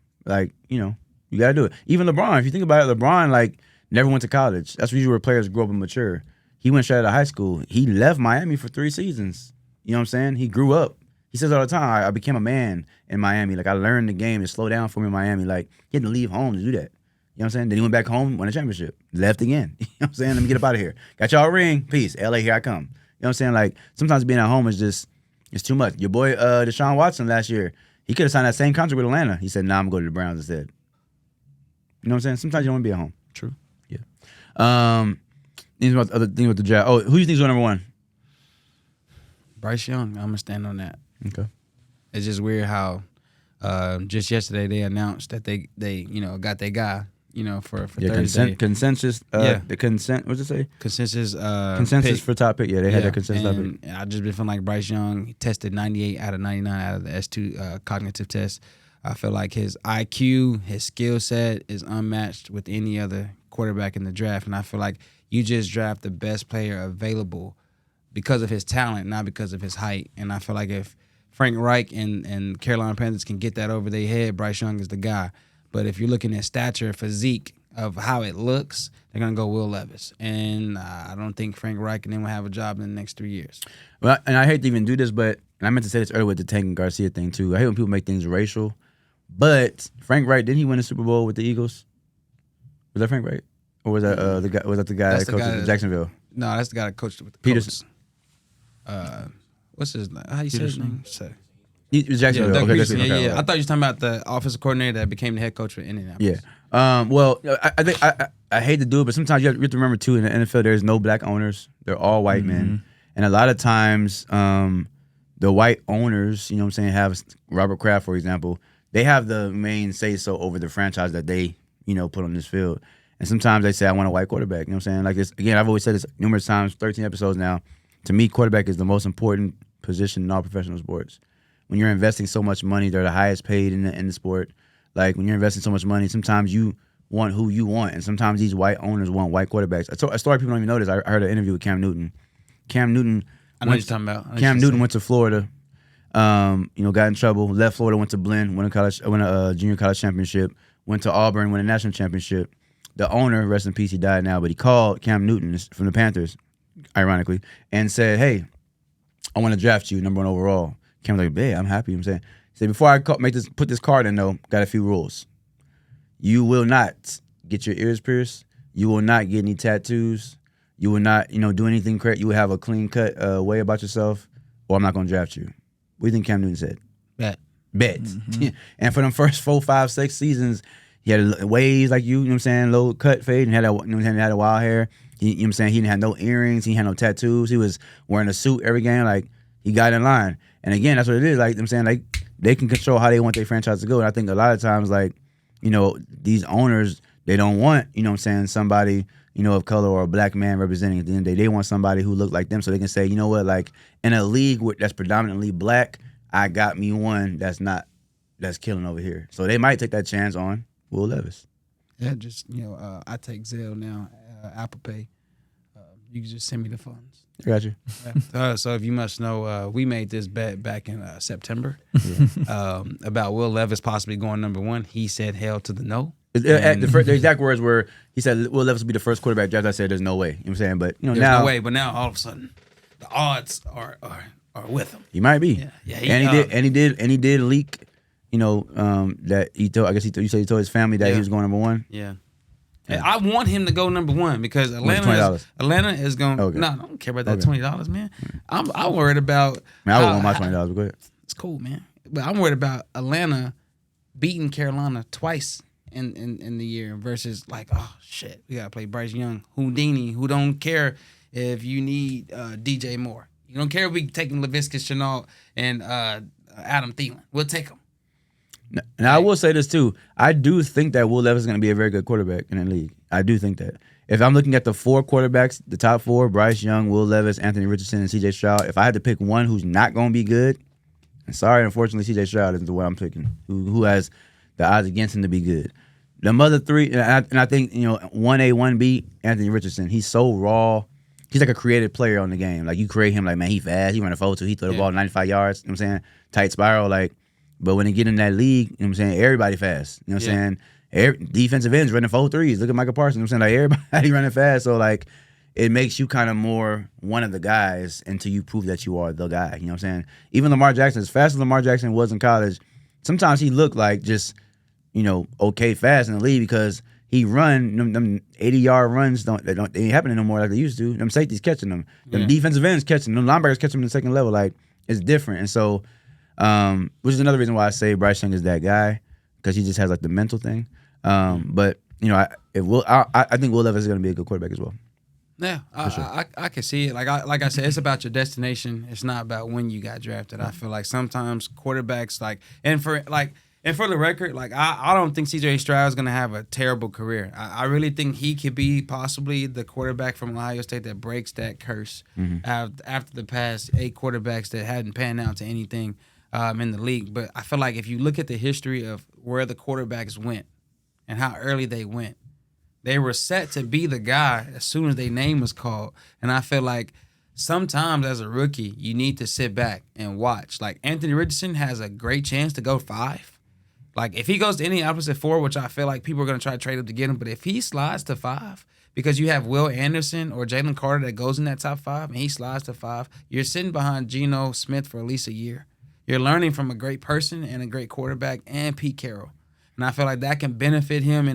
Speaker 4: You got to do it. Even LeBron, if you think about it, LeBron, never went to college. That's usually where players grow up and mature. He went straight out of high school. He left Miami for 3 seasons. You know what I'm saying? He grew up. He says all the time, I became a man in Miami. I learned the game to slow down for me in Miami. He had to leave home to do that. You know what I'm saying? Then he went back home, won a championship. Left again. You know what I'm saying? Let me get up out of here. Got y'all a ring. Peace. LA, here I come. You know what I'm saying? Sometimes being at home is just, it's too much. Your boy, Deshaun Watson last year, he could have signed that same contract with Atlanta. He said, nah, I'm going to go to the Browns instead. You know what I'm saying? Sometimes you don't want to be at home.
Speaker 2: True.
Speaker 4: Yeah. Things about other things with the draft. Oh, who do you think is number 1?
Speaker 2: Bryce Young, I'm going to stand on that.
Speaker 4: Okay.
Speaker 2: It's just weird how just yesterday they announced that they got their guy, for Thursday.
Speaker 4: Consensus. The consent. What's it say?
Speaker 2: Consensus.
Speaker 4: Consensus
Speaker 2: pick.
Speaker 4: for top pick. Yeah, they had their consensus top pick.
Speaker 2: And I just been feeling like Bryce Young, he tested 98 out of 99 out of the S2 cognitive test. I feel like his IQ, his skill set is unmatched with any other quarterback in the draft. And I feel like you just draft the best player available because of his talent, not because of his height. And I feel like if Frank Reich and Carolina Panthers can get that over their head, Bryce Young is the guy. But if you're looking at stature, physique, of how it looks, they're going to go Will Levis. And I don't think Frank Reich and them will have a job in the next 3 years.
Speaker 4: Well, and I hate to even do this, but and I meant to say this earlier with the Tank and Garcia thing too. I hate when people make things racial. But Frank Reich, didn't he win a Super Bowl with the Eagles? Was that Frank Wright? Or was that the guy? Was that the guy
Speaker 2: That's
Speaker 4: that
Speaker 2: the
Speaker 4: coached
Speaker 2: guy
Speaker 4: at Jacksonville?
Speaker 2: No, that's the guy that coached with the
Speaker 4: Peterson.
Speaker 2: Colts. What's his name? How you say his name?
Speaker 4: It was Jacksonville.
Speaker 2: Doug
Speaker 4: Okay,
Speaker 2: Peterson.
Speaker 4: okay,
Speaker 2: Yeah.
Speaker 4: okay.
Speaker 2: I thought you were talking about the offensive coordinator that became the head coach for Indianapolis.
Speaker 4: Yeah. Well, I think I hate to do it, but sometimes you have to remember too. In the NFL, there's no black owners; they're all white men, and a lot of times, the white owners, you know what I'm saying, have Robert Kraft, for example. They have the main say so over the franchise that they, put on this field. And sometimes they say, I want a white quarterback. You know what I'm saying? Like this, again, I've always said this numerous times, 13 episodes now. To me, quarterback is the most important position in all professional sports. When you're investing so much money, they're the highest paid in the sport. Like when you're investing so much money, sometimes you want who you want. And sometimes these white owners want white quarterbacks. A story people don't even know this. I heard an interview with Cam Newton. Cam Newton,
Speaker 2: I know what you're talking about.
Speaker 4: Cam Newton went to Florida. Got in trouble. Left Florida, went to Blinn, won a junior college championship. Went to Auburn, won a national championship. The owner, rest in peace, he died now, but he called Cam Newton from the Panthers, ironically, and said, "Hey, I want to draft you number 1 overall." Cam was like, "Babe, I'm happy." I'm saying, he said, "Before I put this card in, though, got a few rules. You will not get your ears pierced. You will not get any tattoos. You will not, do anything correct. You will have a clean cut way about yourself, or I'm not going to draft you." What do you think Cam Newton said? Bet. And for them first 4, 5, 6 seasons, he had waves like you know what I'm saying, low cut fade, and had had a wild hair. You know what I'm saying? He didn't have no earrings. He had no tattoos. He was wearing a suit every game. Like, he got in line. And again, that's what it is. Like, I'm saying, like, they can control how they want their franchise to go. And I think a lot of times, like, these owners, they don't want, somebody, of color or a black man representing at the end of the day. They want somebody who look like them so they can say, you know what, like, in a league that's predominantly black, I got me one that's killing over here. So they might take that chance on Will Levis.
Speaker 2: Yeah, just, I take Zelle now, Apple Pay. You can just send me the funds.
Speaker 4: I got you.
Speaker 2: So if you must know, we made this bet back in September about Will Levis possibly going number 1. He said hell to the no.
Speaker 4: The exact words were, he said Will Levis will be the first quarterback draft. I said there's no way. You know what I'm saying? But
Speaker 2: there's
Speaker 4: now,
Speaker 2: no way. But now all of a sudden, the odds are with him.
Speaker 4: He might be.
Speaker 2: Yeah.
Speaker 4: He did leak. That he told. I guess you said he told his family that he was going number 1.
Speaker 2: Yeah. I want him to go number 1 because Atlanta is going.
Speaker 4: Okay.
Speaker 2: No, I don't care about that $20, man. I'm worried about.
Speaker 4: Man, I would want my $20. But go ahead.
Speaker 2: It's cool, man. But I'm worried about Atlanta beating Carolina twice in the year versus like, oh shit, we gotta play Bryce Young, Houdini, who don't care if you need DJ Moore. You don't care if we taking Laviska Shenault and Adam Thielen. We'll take them.
Speaker 4: Now, I will say this too. I do think that Will Levis is going to be a very good quarterback in the league. I do think that. If I'm looking at the 4 quarterbacks, the top 4, Bryce Young, Will Levis, Anthony Richardson, and C.J. Stroud, if I had to pick one who's not going to be good, and sorry, unfortunately, C.J. Stroud isn't the one I'm picking, who has the odds against him to be good. The other 3, and I think, 1A, 1B, Anthony Richardson, he's so raw. He's like a creative player on the game. Like, you create him like, man, he fast. He run a 4-2. He throw the ball 95 yards. You know what I'm saying? Tight spiral, like. But when they get in that league, you know what I'm saying, everybody fast. You know what I'm saying? Defensive ends running 4-3s. Look at Michael Parsons. You know what I'm saying? Like, everybody running fast. So, like, it makes you kind of more one of the guys until you prove that you are the guy. You know what I'm saying? Even Lamar Jackson, as fast as Lamar Jackson was in college, sometimes he looked like just, okay fast in the league because he run, them 80-yard runs, they ain't happening no more like they used to. Them safeties catching them. Them defensive ends catching them. Linebackers catching them in the second level. Like, it's different. And so, which is another reason why I say Bryce Young is that guy, because he just has like the mental thing. But I think Will Levis is going to be a good quarterback as well.
Speaker 2: Yeah, I can see it. Like I said, it's about your destination. It's not about when you got drafted. I feel like sometimes quarterbacks and for the record, like I don't think C.J. Stroud is going to have a terrible career. I really think he could be possibly the quarterback from Ohio State that breaks that curse after the past 8 quarterbacks that hadn't panned out to anything in the league. But I feel like if you look at the history of where the quarterbacks went and how early they went, they were set to be the guy as soon as their name was called. And I feel like sometimes as a rookie, you need to sit back and watch. Like Anthony Richardson has a great chance to go 5. Like if he goes to any opposite 4, which I feel like people are going to try to trade up to get him, but if he slides to 5, because you have Will Anderson or Jalen Carter that goes in that top 5 and he slides to 5, you're sitting behind Geno Smith for at least a year. You're learning from a great person and a great quarterback and Pete Carroll. And I feel like that can benefit him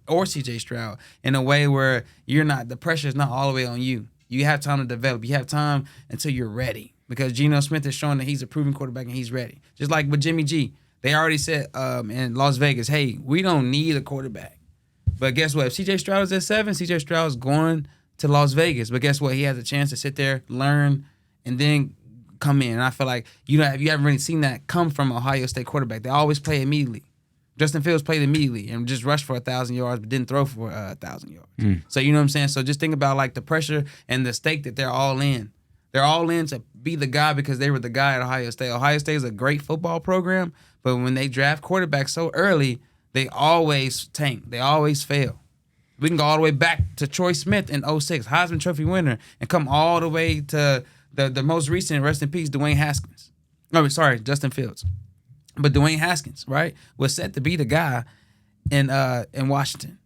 Speaker 2: or CJ Stroud in a way where the pressure is not all the way on you. You have time to develop. You have time until you're ready. Because Geno Smith is showing that he's a proven quarterback and he's ready. Just like with Jimmy G. They already said in Las Vegas, hey, we don't need a quarterback. But guess what? If CJ Stroud is at 7, CJ Stroud is going to Las Vegas. But guess what? He has a chance to sit there, learn, and then come in. And I feel like you haven't really seen that come from Ohio State quarterback. They always play immediately. Justin Fields played immediately and just rushed for 1,000 yards, but didn't throw for 1,000 yards. So you know what I'm saying? So just think about like the pressure and the stake that they're all in. They're all in to be the guy because they were the guy at Ohio State. Ohio State is a great football program, but when they draft quarterbacks so early, they always tank. They always fail. We can go all the way back to Troy Smith in 2006, Heisman Trophy winner, and come all the way to the most recent, rest in peace, Dwayne Haskins. No, sorry, Justin Fields. But Dwayne Haskins, right, was set to be the guy in Washington.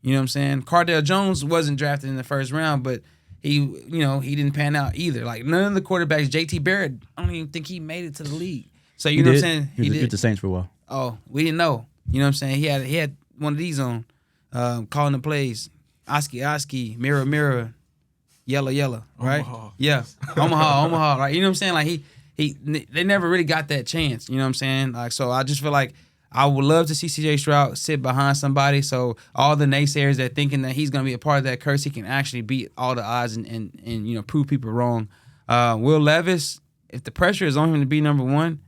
Speaker 2: You know what I'm saying? Cardale Jones wasn't drafted in the first round, but he didn't pan out either. Like none of the quarterbacks, JT Barrett, I don't even think he made it to the league. So you know what I'm saying?
Speaker 4: He did the Saints for a while.
Speaker 2: Oh, we didn't know. You know what I'm saying? He had one of these on, calling the plays. Oski, mirror, mirror, yellow, right?
Speaker 3: Omaha.
Speaker 2: Yeah, Omaha, right? You know what I'm saying? Like they never really got that chance. You know what I'm saying? Like so, I just feel like I would love to see CJ Stroud sit behind somebody so all the naysayers that thinking that he's gonna be a part of that curse, he can actually beat all the odds and prove people wrong. Will Levis, if the pressure is on him to be number 1,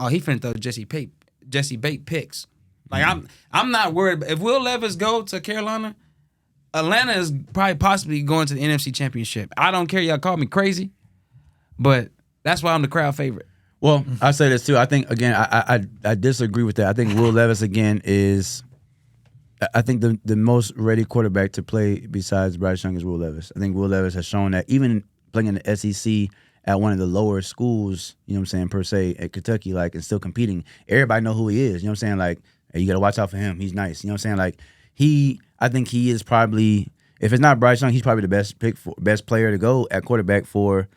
Speaker 2: he finna throw Jesse Bate picks. Like I'm not worried. If Will Levis go to Carolina, Atlanta is probably possibly going to the NFC Championship. I don't care. Y'all call me crazy, but that's why I'm the crowd favorite.
Speaker 4: Well, I say this too. I think again, I disagree with that. I think Will Levis again is, I think the most ready quarterback to play besides Bryce Young is Will Levis. I think Will Levis has shown that even playing in the SEC at one of the lower schools, you know what I'm saying, per se at Kentucky, like and still competing, everybody know who he is. You know what I'm saying? Like, hey, you got to watch out for him. He's nice. You know what I'm saying? Like I think he is probably, if it's not Bryce Young, he's probably the best player to go at quarterback for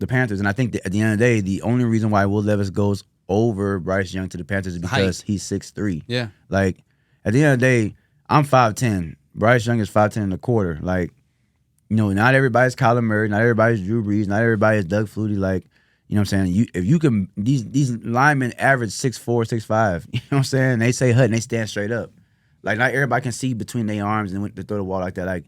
Speaker 4: the Panthers. And I think that at the end of the day, the only reason why Will Levis goes over Bryce Young to the Panthers is because he's 6'3".
Speaker 2: Yeah.
Speaker 4: Like, at the end of the day, I'm 5'10". Bryce Young is 5'10" and a quarter. Like, not everybody's Kyler Murray, not everybody's Drew Brees, not everybody's Doug Flutie. Like, you know what I'm saying? If you can, these linemen average 6'4", 6'5". You know what I'm saying? They say hut and they stand straight up. Like, not everybody can see between their arms and to throw the ball like that. Like,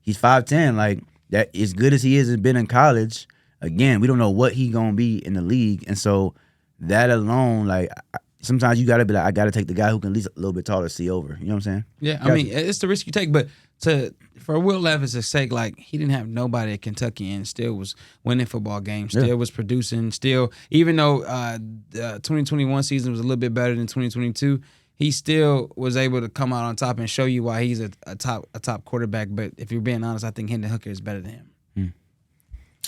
Speaker 4: he's 5'10". Like, that as good as he is and been in college, again, we don't know what he gonna be in the league, and so that alone, like sometimes you gotta be like, I gotta take the guy who can at least a little bit taller see over. You know what I'm saying?
Speaker 2: Yeah, I mean it's the risk you take, but for Will Levis' sake, like he didn't have nobody at Kentucky and still was winning football games, still was producing, still even though the 2021 season was a little bit better than 2022. He still was able to come out on top and show you why he's a top quarterback. But if you're being honest, I think Hendon Hooker is better than him.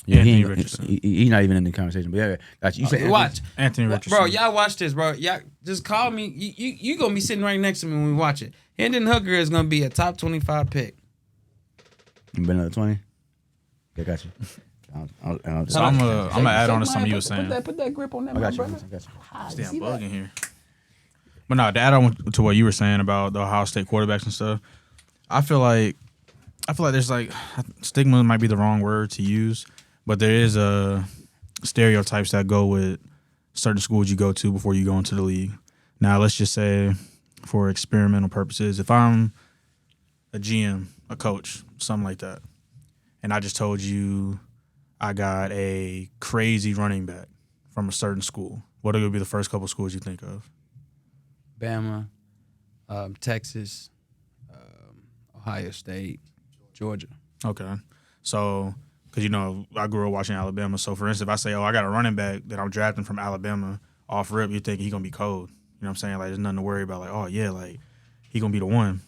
Speaker 4: Yeah,
Speaker 3: Anthony Richardson.
Speaker 4: He's not even in the conversation. But yeah, gotcha. You say
Speaker 2: watch
Speaker 3: Anthony Richardson.
Speaker 2: Bro, y'all watch this, bro. Y'all just call me. You gonna be sitting right next to me when we watch it. Hendon Hooker is gonna be a top 25 pick.
Speaker 4: Been another 20. Yeah, got you.
Speaker 3: So I'm gonna add on to something you were saying.
Speaker 2: Put that grip on that,
Speaker 4: I got you.
Speaker 2: brother.
Speaker 4: I got you.
Speaker 3: Damn bug in here. But no, to add on to what you were saying about the Ohio State quarterbacks and stuff, I feel like there's like stigma might be the wrong word to use, but there is stereotypes that go with certain schools you go to before you go into the league. Now, let's just say for experimental purposes, if I'm a GM, a coach, something like that, and I just told you I got a crazy running back from a certain school, what would be the first couple schools you think of?
Speaker 2: Bama, Texas, Ohio State, Georgia.
Speaker 3: Okay. So, because, I grew up watching Alabama. So, for instance, if I say, I got a running back that I'm drafting from Alabama, off rip, you think he's going to be cold. You know what I'm saying? Like, there's nothing to worry about. Like, oh, yeah, like, he's going to be the one.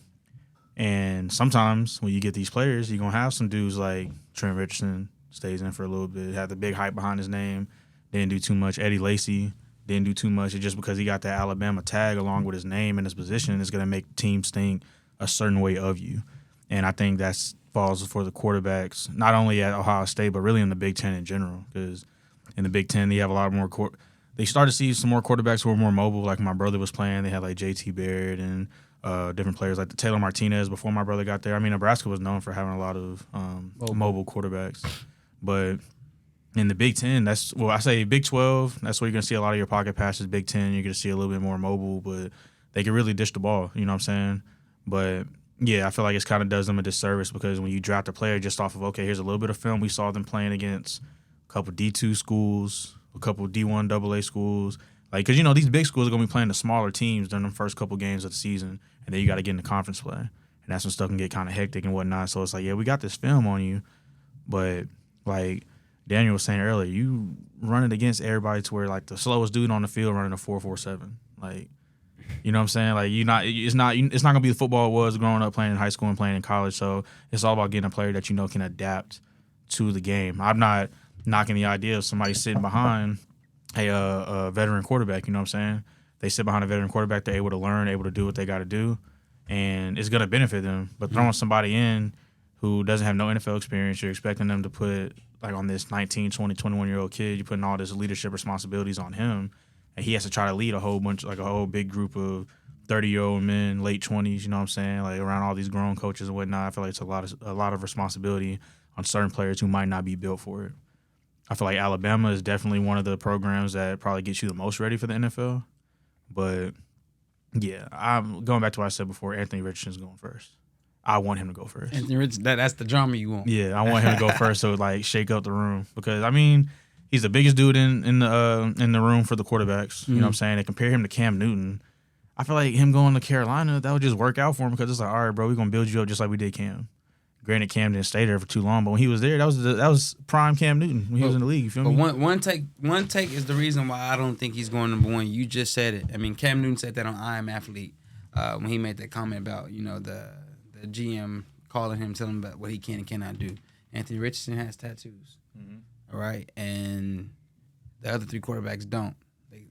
Speaker 3: And sometimes when you get these players, you're going to have some dudes like Trent Richardson stays in for a little bit, have the big hype behind his name, didn't do too much. Eddie Lacy didn't do too much. It's just because he got that Alabama tag along with his name and his position is going to make teams think a certain way of you. And I think that falls for the quarterbacks, not only at Ohio State, but really in the Big Ten in general. Because in the Big Ten, you have a lot more they started to see some more quarterbacks who were more mobile. Like my brother was playing, they had like JT Barrett and different players like the Taylor Martinez before my brother got there. I mean, Nebraska was known for having a lot of mobile quarterbacks, but in the Big Ten, I say Big 12. That's where you're gonna see a lot of your pocket passes. Big 10, you're gonna see a little bit more mobile, but they can really dish the ball. You know what I'm saying? But yeah, I feel like it kind of does them a disservice because when you draft a player just off of, okay, here's a little bit of film, we saw them playing against a couple D2 schools, a couple D1 AA schools. Like, because, these big schools are going to be playing the smaller teams during the first couple games of the season, and then you got to get into conference play. And that's when stuff can get kind of hectic and whatnot. So it's like, yeah, we got this film on you, but, like Daniel was saying earlier, you running against everybody to where, like, the slowest dude on the field running a 4.47. Like, you know what I'm saying? Like, it's not going to be the football it was growing up playing in high school and playing in college. So it's all about getting a player that can adapt to the game. I'm not knocking the idea of somebody sitting behind a veteran quarterback. You know what I'm saying? They sit behind a veteran quarterback. They're able to learn, able to do what they got to do, and it's going to benefit them. But throwing somebody in who doesn't have no NFL experience, you're expecting them to put, like, on this 19, 20, 21-year-old kid, you're putting all this leadership responsibilities on him. And he has to try to lead a whole big group of 30-year-old men, late 20s, you know what I'm saying, like around all these grown coaches and whatnot. I feel like it's a lot of responsibility on certain players who might not be built for it. I feel like Alabama is definitely one of the programs that probably gets you the most ready for the NFL. But, yeah, I'm going back to what I said before, Anthony Richardson's going first. I want him to go first.
Speaker 2: Anthony Richardson, that's the drama you want.
Speaker 3: Yeah, I want him to go first so, like, shake up the room. Because, I mean, he's the biggest dude in the room for the quarterbacks. You know what I'm saying? They compare him to Cam Newton. I feel like him going to Carolina, that would just work out for him because it's like, all right, bro, we're going to build you up just like we did Cam. Granted, Cam didn't stay there for too long, but when he was there, that was prime Cam Newton when he was in the league. You feel me?
Speaker 2: But one take is the reason why I don't think he's going number one. You just said it. I mean, Cam Newton said that on I Am Athlete when he made that comment about the GM calling him, telling him about what he can and cannot do. Anthony Richardson has tattoos. All right, and the other three quarterbacks don't.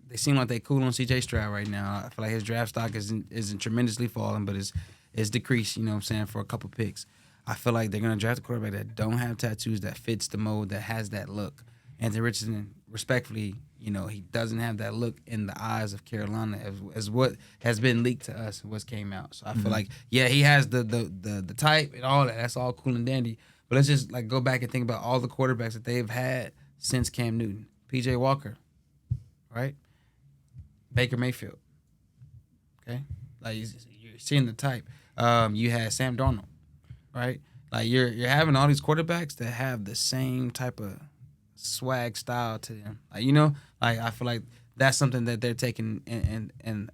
Speaker 2: They seem like they cool on C.J. Stroud right now. I feel like his draft stock isn't tremendously falling, but it's decreased. You know what I'm saying, for a couple picks. I feel like they're gonna draft a quarterback that don't have tattoos, that fits the mold, that has that look. Anthony Richardson, respectfully, he doesn't have that look in the eyes of Carolina as what has been leaked to us, what's came out. So I feel like, yeah, he has the type and all that. That's all cool and dandy. But let's just go back and think about all the quarterbacks that they've had since Cam Newton. P.J. Walker, right? Baker Mayfield, okay? Like, you're seeing the type. You had Sam Darnold, right? Like, you're having all these quarterbacks that have the same type of swag style to them. Like, I feel like that's something that they're taking in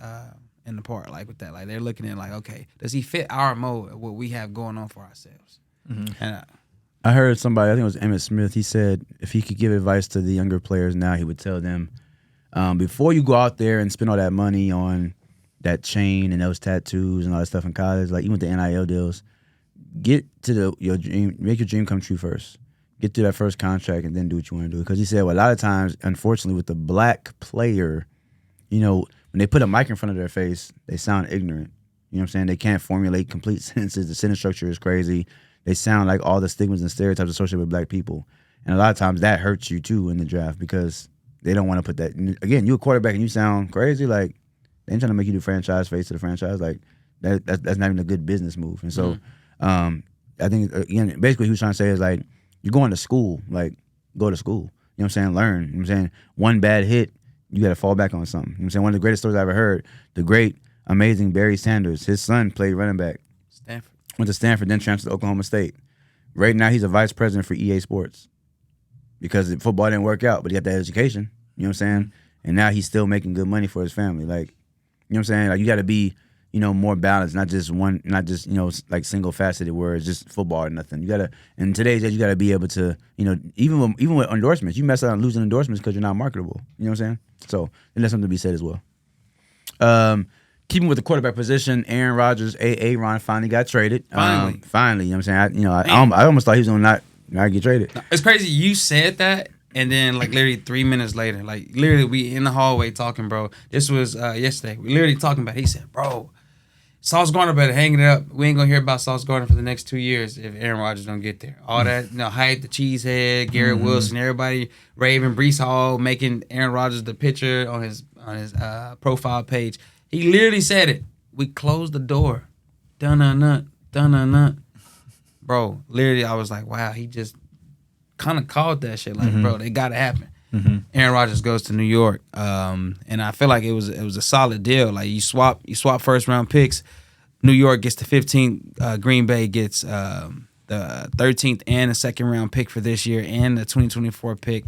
Speaker 2: the part, like, with that. Like, they're looking at, like, okay, does he fit our mode, what we have going on for ourselves? And
Speaker 4: I heard somebody, I think it was Emmitt Smith, he said if he could give advice to the younger players now, he would tell them, before you go out there and spend all that money on that chain and those tattoos and all that stuff in college, like even with the NIL deals, get to your dream, make your dream come true first. Get through that first contract and then do what you want to do. Because he said, well, a lot of times, unfortunately, with the black player, when they put a mic in front of their face, they sound ignorant. You know what I'm saying? They can't formulate complete sentences. The sentence structure is crazy. They sound like all the stigmas and stereotypes associated with black people. And a lot of times that hurts you too in the draft because they don't want to put that. Again, you a quarterback and you sound crazy. Like, they ain't trying to make you do franchise face to the franchise. Like, that's not even a good business move. And so I think, again, basically what he was trying to say is, like, you're going to school. Like, go to school. You know what I'm saying? Learn. You know what I'm saying? One bad hit, you got to fall back on something. You know what I'm saying? One of the greatest stories I ever heard, the great, amazing Barry Sanders, his son played running back.
Speaker 2: Stanford.
Speaker 4: Went to Stanford, then transferred to Oklahoma State. Right now, he's a vice president for EA Sports because football didn't work out, but he got that education. You know what I'm saying? And now he's still making good money for his family. Like, you know what I'm saying? Like, you got to be, more balanced, not just like single faceted where it's just football or nothing. You got to, in today's age, you got to be able to, even with endorsements, you mess up on losing endorsements because you're not marketable. You know what I'm saying? So, and that's something to be said as well. Keeping with the quarterback position, Aaron Rodgers, Aaron finally got traded. Finally, you know what I'm saying? I almost thought he was going to not get traded.
Speaker 2: It's crazy. You said that, and then, like, literally 3 minutes later, like, literally we in the hallway talking, bro. This was yesterday. We literally talking about it. He said, bro, Sauce Gardner better hang it up. We ain't gonna hear about Sauce Gardner for the next 2 years if Aaron Rodgers don't get there. All that, hype, the cheesehead, Garrett Wilson, everybody raving, Brees Hall making Aaron Rodgers the picture on his profile page. He literally said it. We closed the door. Dun-dun-dun. Bro, literally, I was like, wow, he just kind of called that shit. Like, bro, they gotta happen. Aaron Rodgers goes to New York, and I feel like it was a solid deal. Like you swap first round picks. New York gets the 15th. Green Bay gets the 13th and the second round pick for this year, and the 2024 pick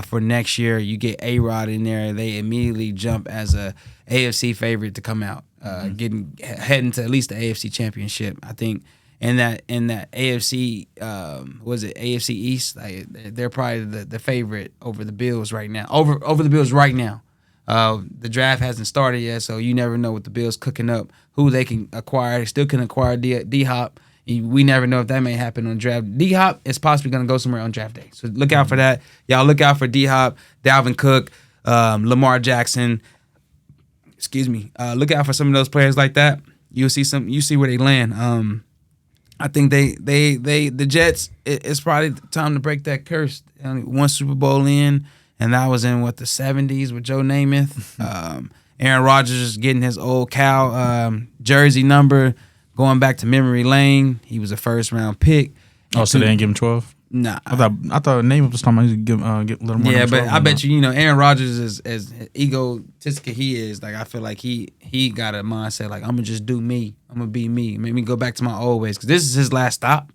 Speaker 2: for next year. You get A-Rod in there. They immediately jump as a AFC favorite to come out, heading to at least the AFC Championship. I think. In that AFC, AFC East? Like, they're probably the favorite over the Bills right now. Over the Bills right now. The draft hasn't started yet, so you never know what the Bills cooking up, who they can acquire. They still can acquire D-Hop. We never know if that may happen on draft. D-Hop is possibly going to go somewhere on draft day. So look out for that. Y'all look out for D-Hop, Dalvin Cook, Lamar Jackson. Excuse me. Look out for some of those players like that. You see where they land. I think the Jets, it's probably time to break that curse. One Super Bowl in, and that was in the 70s with Joe Namath. Aaron Rodgers is getting his old Cal jersey number, going back to memory lane. He was a first round pick.
Speaker 3: Oh, so they didn't give him 12?
Speaker 2: Nah,
Speaker 3: I thought Namath was talking about he get a little more.
Speaker 2: Yeah,
Speaker 3: than 12,
Speaker 2: but I bet you Aaron Rodgers is as egotistic he is. Like I feel like he got a mindset like I'm gonna just do me. I'm gonna be me. Make me go back to my old ways because this is his last stop.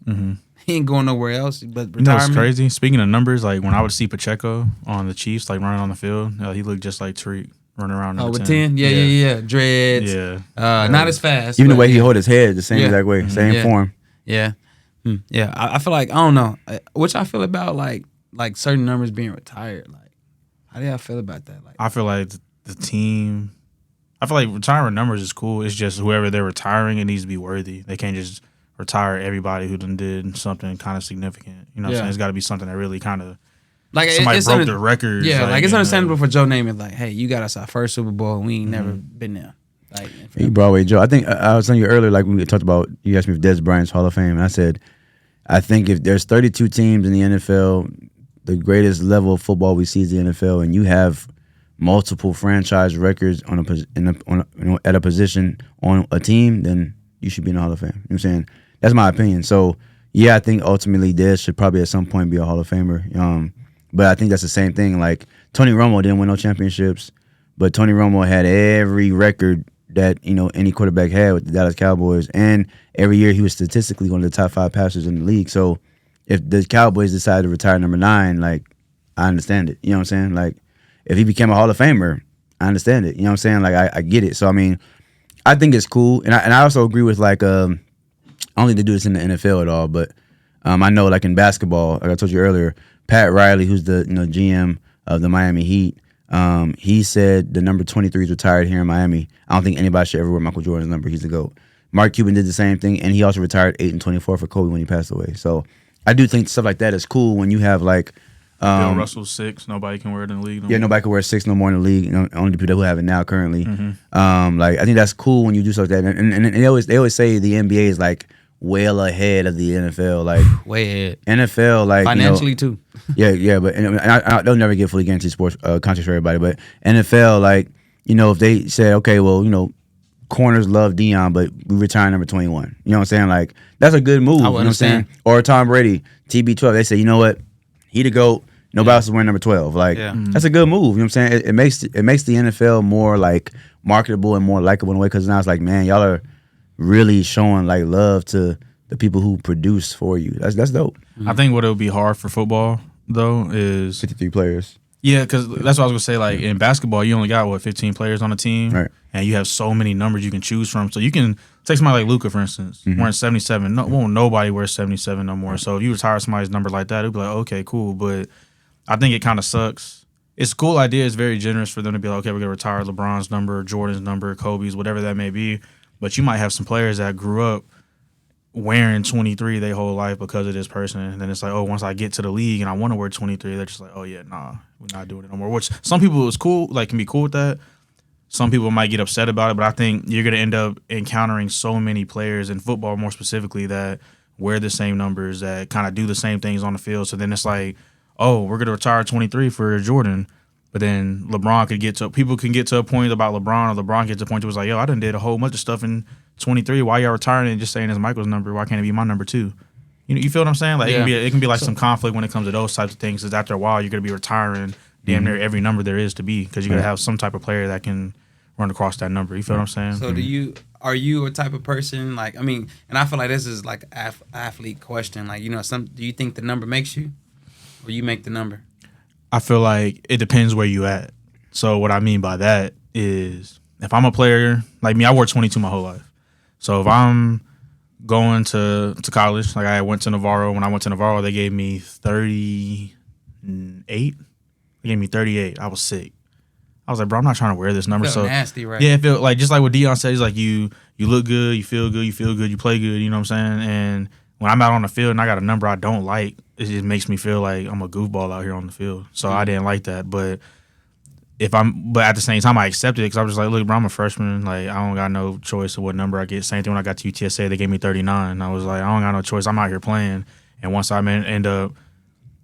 Speaker 2: He ain't going nowhere else but retirement.
Speaker 3: You know what's crazy? Speaking of numbers, like when I would see Pacheco on the Chiefs, like running on the field, he looked just like Tariq running around.
Speaker 2: With 10? Yeah. Dreads.
Speaker 3: Yeah.
Speaker 2: Not as fast.
Speaker 4: Even the way he hold his head, the same exact way, same form.
Speaker 2: Yeah. Yeah. I feel like I don't know, which I feel about like certain numbers being retired. Like, how do y'all feel about that? Like,
Speaker 3: I feel like the team. I feel like retiring numbers is cool. It's just whoever they're retiring, it needs to be worthy. They can't just retire everybody who done did something kind of significant. You know what I'm saying? It's got to be something that really kind of like somebody broke the record.
Speaker 2: Yeah, like it's understandable for Joe Namath. Like, hey, you got us our first Super Bowl, and we ain't never been there. Like,
Speaker 4: he Broadway Joe. I think I was telling you earlier, like when we talked about, you asked me if Dez Bryant's Hall of Fame, and I said, I think if there's 32 teams in the NFL, the greatest level of football we see is the NFL, and you have multiple franchise records at a position on a team, then you should be in the Hall of Fame. You know what I'm saying? That's my opinion. So, yeah, I think ultimately Dez should probably at some point be a Hall of Famer. But I think that's the same thing. Like, Tony Romo didn't win no championships, but Tony Romo had every record that any quarterback had with the Dallas Cowboys, and every year he was statistically one of the top 5 passers in the league. So if the Cowboys decided to retire number 9, like, I understand it. You know what I'm saying? Like, if he became a Hall of Famer, I understand it. You know what I'm saying? Like, I get it. So I mean, I think it's cool, and I also agree with like I don't think they do this in the NFL at all, but I know like in basketball, like I told you earlier, Pat Riley, who's the GM of the Miami Heat. He said the number 23 is retired here in Miami. I don't think anybody should ever wear Michael Jordan's number. He's the GOAT. Mark Cuban did the same thing, and he also retired 8 and 24 for Kobe when he passed away. So I do think stuff like that is cool when you have like
Speaker 3: Bill Russell's 6. Nobody can wear it in the league.
Speaker 4: Nobody can wear 6 no more in the league. Only the people who have it now currently. Like I think that's cool when you do stuff like that. And they always say the NBA is like well ahead of the NFL, like
Speaker 2: way ahead.
Speaker 4: NFL, like
Speaker 2: financially too.
Speaker 4: Yeah, but they'll never get fully guaranteed sports contracts for everybody. But NFL, like if they say, okay, well, corners love Dion, but we retire number 21. You know what I'm saying? Like that's a good move. You know what I'm saying? Or Tom Brady, TB12. They say, you know what, he the GOAT. Nobody else is wearing number 12. Like that's a good move. You know what I'm saying? It makes the NFL more like marketable and more likable in a way, because now it's like, man, y'all are really showing like love to the people who produce for you. That's dope.
Speaker 3: I think what it would be hard for football though is
Speaker 4: 53 players.
Speaker 3: Yeah, because that's what I was gonna say. Like in basketball, you only got 15 players on the team,
Speaker 4: right?
Speaker 3: And you have so many numbers you can choose from. So you can take somebody like Luka, for instance, wearing 77. Nobody wears 77 no more. So if you retire somebody's number like that, it'd be like, okay, cool. But I think it kind of sucks. It's a cool idea. It's very generous for them to be like, okay, we're gonna retire LeBron's number, Jordan's number, Kobe's, whatever that may be. But you might have some players that grew up wearing 23 their whole life because of this person. And then it's like, oh, once I get to the league and I want to wear 23, they're just like, oh, yeah, nah, we're not doing it no more. Which some people is cool, like can be cool with that. some people might get upset about it, but I think you're going to end up encountering so many players in football, more specifically, that wear the same numbers, that kind of do the same things on the field. So then it's like, oh, we're going to retire 23 for Jordan. But then people can get to a point about LeBron, or LeBron gets to a point where it's like, yo, I done did a whole bunch of stuff in 23. Why y'all retiring and just saying it's Michael's number? Why can't it be my number too? You feel what I'm saying? Like it can be like some conflict when it comes to those types of things. Because after a while, you're going to be retiring damn near every number there is to be, because you're going to have some type of player that can run across that number. You feel what I'm saying?
Speaker 2: So are you a type of person, like, I mean, and I feel like this is like an athlete question, like, do you think the number makes you, or you make the number?
Speaker 3: I feel like it depends where you at. So what I mean by that is, if I'm a player, like me, I wore 22 my whole life. So if I'm going to college, like I went to Navarro. When I went to Navarro, they gave me 38. They gave me 38. I was sick. I was like, bro, I'm not trying to wear this number. So
Speaker 2: nasty, right?
Speaker 3: Yeah, it felt like, just like what Deion said, he's like, you look good, you feel good, you play good, you know what I'm saying? And when I'm out on the field and I got a number I don't like, it just makes me feel like I'm a goofball out here on the field. So I didn't like that. But at the same time, I accepted it, because I was just like, look, bro, I'm a freshman. Like, I don't got no choice of what number I get. Same thing when I got to UTSA, they gave me 39. I was like, I don't got no choice. I'm out here playing. And once I end up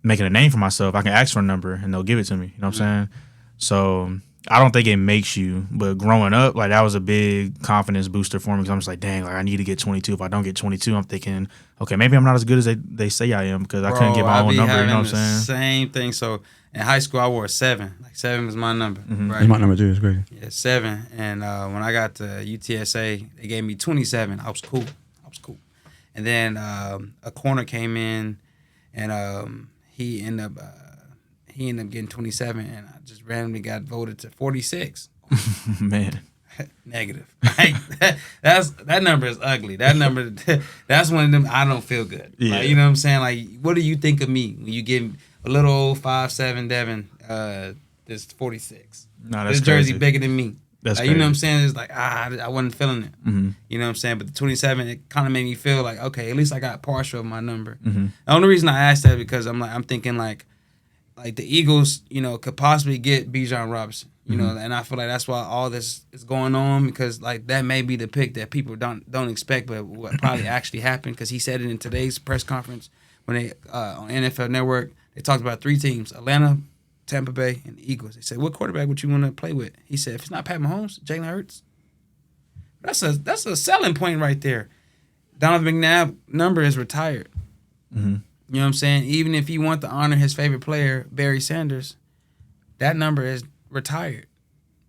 Speaker 3: making a name for myself, I can ask for a number and they'll give it to me. You know what I'm saying? So I don't think it makes you, but growing up, like, that was a big confidence booster for me, because I'm just like, dang, like, I need to get 22. If I don't get 22, I'm thinking, okay, maybe I'm not as good as they say I am, because I couldn't get my own number. You know what I'm saying?
Speaker 2: Same thing. So in high school, I wore a 7. Like, 7 was my number. Right?
Speaker 4: It's my number too. It's crazy.
Speaker 2: Yeah, 7. And when I got to UTSA, they gave me 27. I was cool. And then a corner came in, and he ended up getting 27, and I just randomly got voted to 46.
Speaker 3: Man.
Speaker 2: Negative. Like, that number is ugly. That number, that's one of them I don't feel good.
Speaker 3: Yeah.
Speaker 2: Like, you know what I'm saying? Like, what do you think of me when you get a little old 5'7" Devin, this 46?
Speaker 3: No, that's
Speaker 2: this jersey
Speaker 3: crazy.
Speaker 2: bigger than me.
Speaker 3: That's
Speaker 2: like, you know what I'm saying? It's like, I wasn't feeling it.
Speaker 3: Mm-hmm.
Speaker 2: You know what I'm saying? But the 27, it kind of made me feel like, okay, at least I got partial of my number.
Speaker 3: Mm-hmm.
Speaker 2: The only reason I asked that because I'm thinking like the Eagles, could possibly get Bijan Robinson, and I feel like that's why all this is going on, because like that may be the pick that people don't expect, but what probably actually happened, because he said it in today's press conference when they on NFL Network, they talked about 3 teams: Atlanta, Tampa Bay, and the Eagles. They said, what quarterback would you want to play with? He said, if it's not Pat Mahomes, Jalen Hurts. That's a selling point right there. Donovan McNabb number is retired.
Speaker 3: Mm-hmm.
Speaker 2: You know what I'm saying? Even if you want to honor his favorite player, Barry Sanders, that number is retired.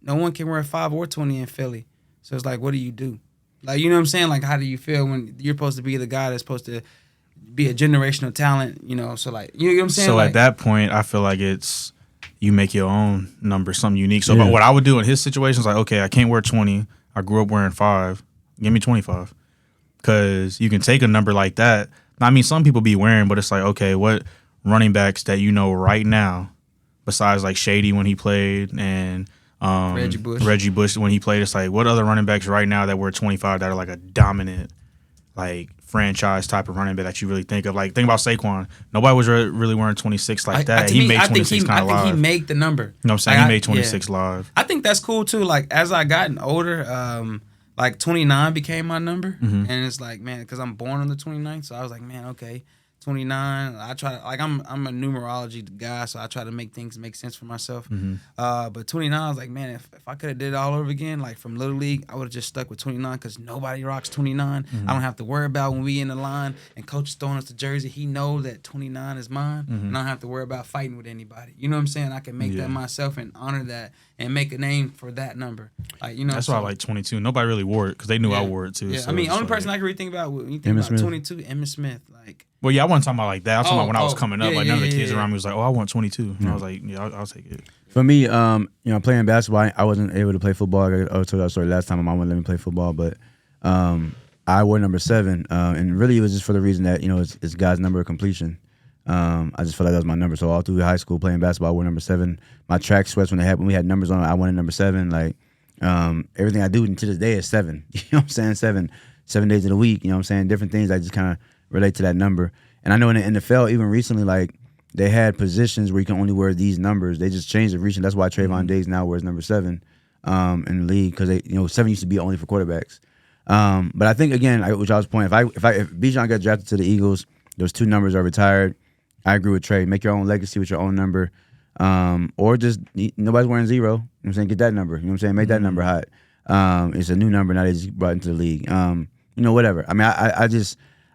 Speaker 2: No one can wear 5 or 20 in Philly. So it's like, what do you do? Like, you know what I'm saying? Like, how do you feel when you're supposed to be the guy that's supposed to be a generational talent, So, like, you know what I'm saying?
Speaker 3: So
Speaker 2: like,
Speaker 3: at that point, I feel like it's, you make your own number, something unique. So what I would do in his situation is like, okay, I can't wear 20. I grew up wearing 5. Give me 25. Because you can take a number like that. I mean, some people be wearing, but it's like, okay, what running backs that right now, besides like Shady when he played and Reggie Bush when he played, it's like, what other running backs right now that wear 25 that are like a dominant, like, franchise type of running back that you really think of? Like, think about Saquon. Nobody was really wearing 26 like that. He made 26 kind of live.
Speaker 2: I think he made the number.
Speaker 3: You know what I'm saying? He made 26 live.
Speaker 2: I think that's cool too. Like, as I gotten older, like 29 became my number, and it's like, man, because I'm born on the 29th, so I was like, man, okay, 29. I try to, like, I'm a numerology guy, so I try to make things make sense for myself. But 29, I was like, man, if I could have did it all over again, like from Little League, I would have just stuck with 29, because nobody rocks 29. I don't have to worry about when we in the line and coach is throwing us the jersey. He knows that 29 is mine, and I don't have to worry about fighting with anybody. You know what I'm saying? I can make that myself and honor that and make a name for that number. Like,
Speaker 3: that's why I like 22. Nobody really wore it because they knew I wore it too.
Speaker 2: Yeah,
Speaker 3: so
Speaker 2: I mean, only
Speaker 3: like,
Speaker 2: person I can really think about when you think about 22, Emmitt Smith, like.
Speaker 3: Well, yeah, I wasn't talking about like that. I was talking about when I was coming up.
Speaker 2: Yeah,
Speaker 3: like none of the kids around me was like, "Oh, I want 22." And I was like, "Yeah, I'll take it."
Speaker 4: For me, playing basketball, I wasn't able to play football. I told that story last time. My mom wouldn't let me play football, but I wore number 7, and really it was just for the reason that it's God's number of completion. I just felt like that was my number. So all through high school playing basketball, I wore number 7. My track sweats when we had numbers on it, I wanted number 7. Like everything I do to this day is 7. You know what I'm saying? 7 days of the week. You know what I'm saying? Different things I just kind of relate to that number. And I know in the NFL, even recently, like they had positions where you can only wear these numbers. They just changed it recently. That's why Trayvon Diggs now wears number 7. in the league because they 7 used to be only for quarterbacks. But I think again, which I was pointing, if Bijan got drafted to the Eagles, those 2 numbers are retired. I agree with Trey. Make your own legacy with your own number, or just nobody's wearing 0. You know what I'm saying? Get that number. You know what I'm saying? Make that number hot. It's a new number now they just brought into the league. Whatever. I mean,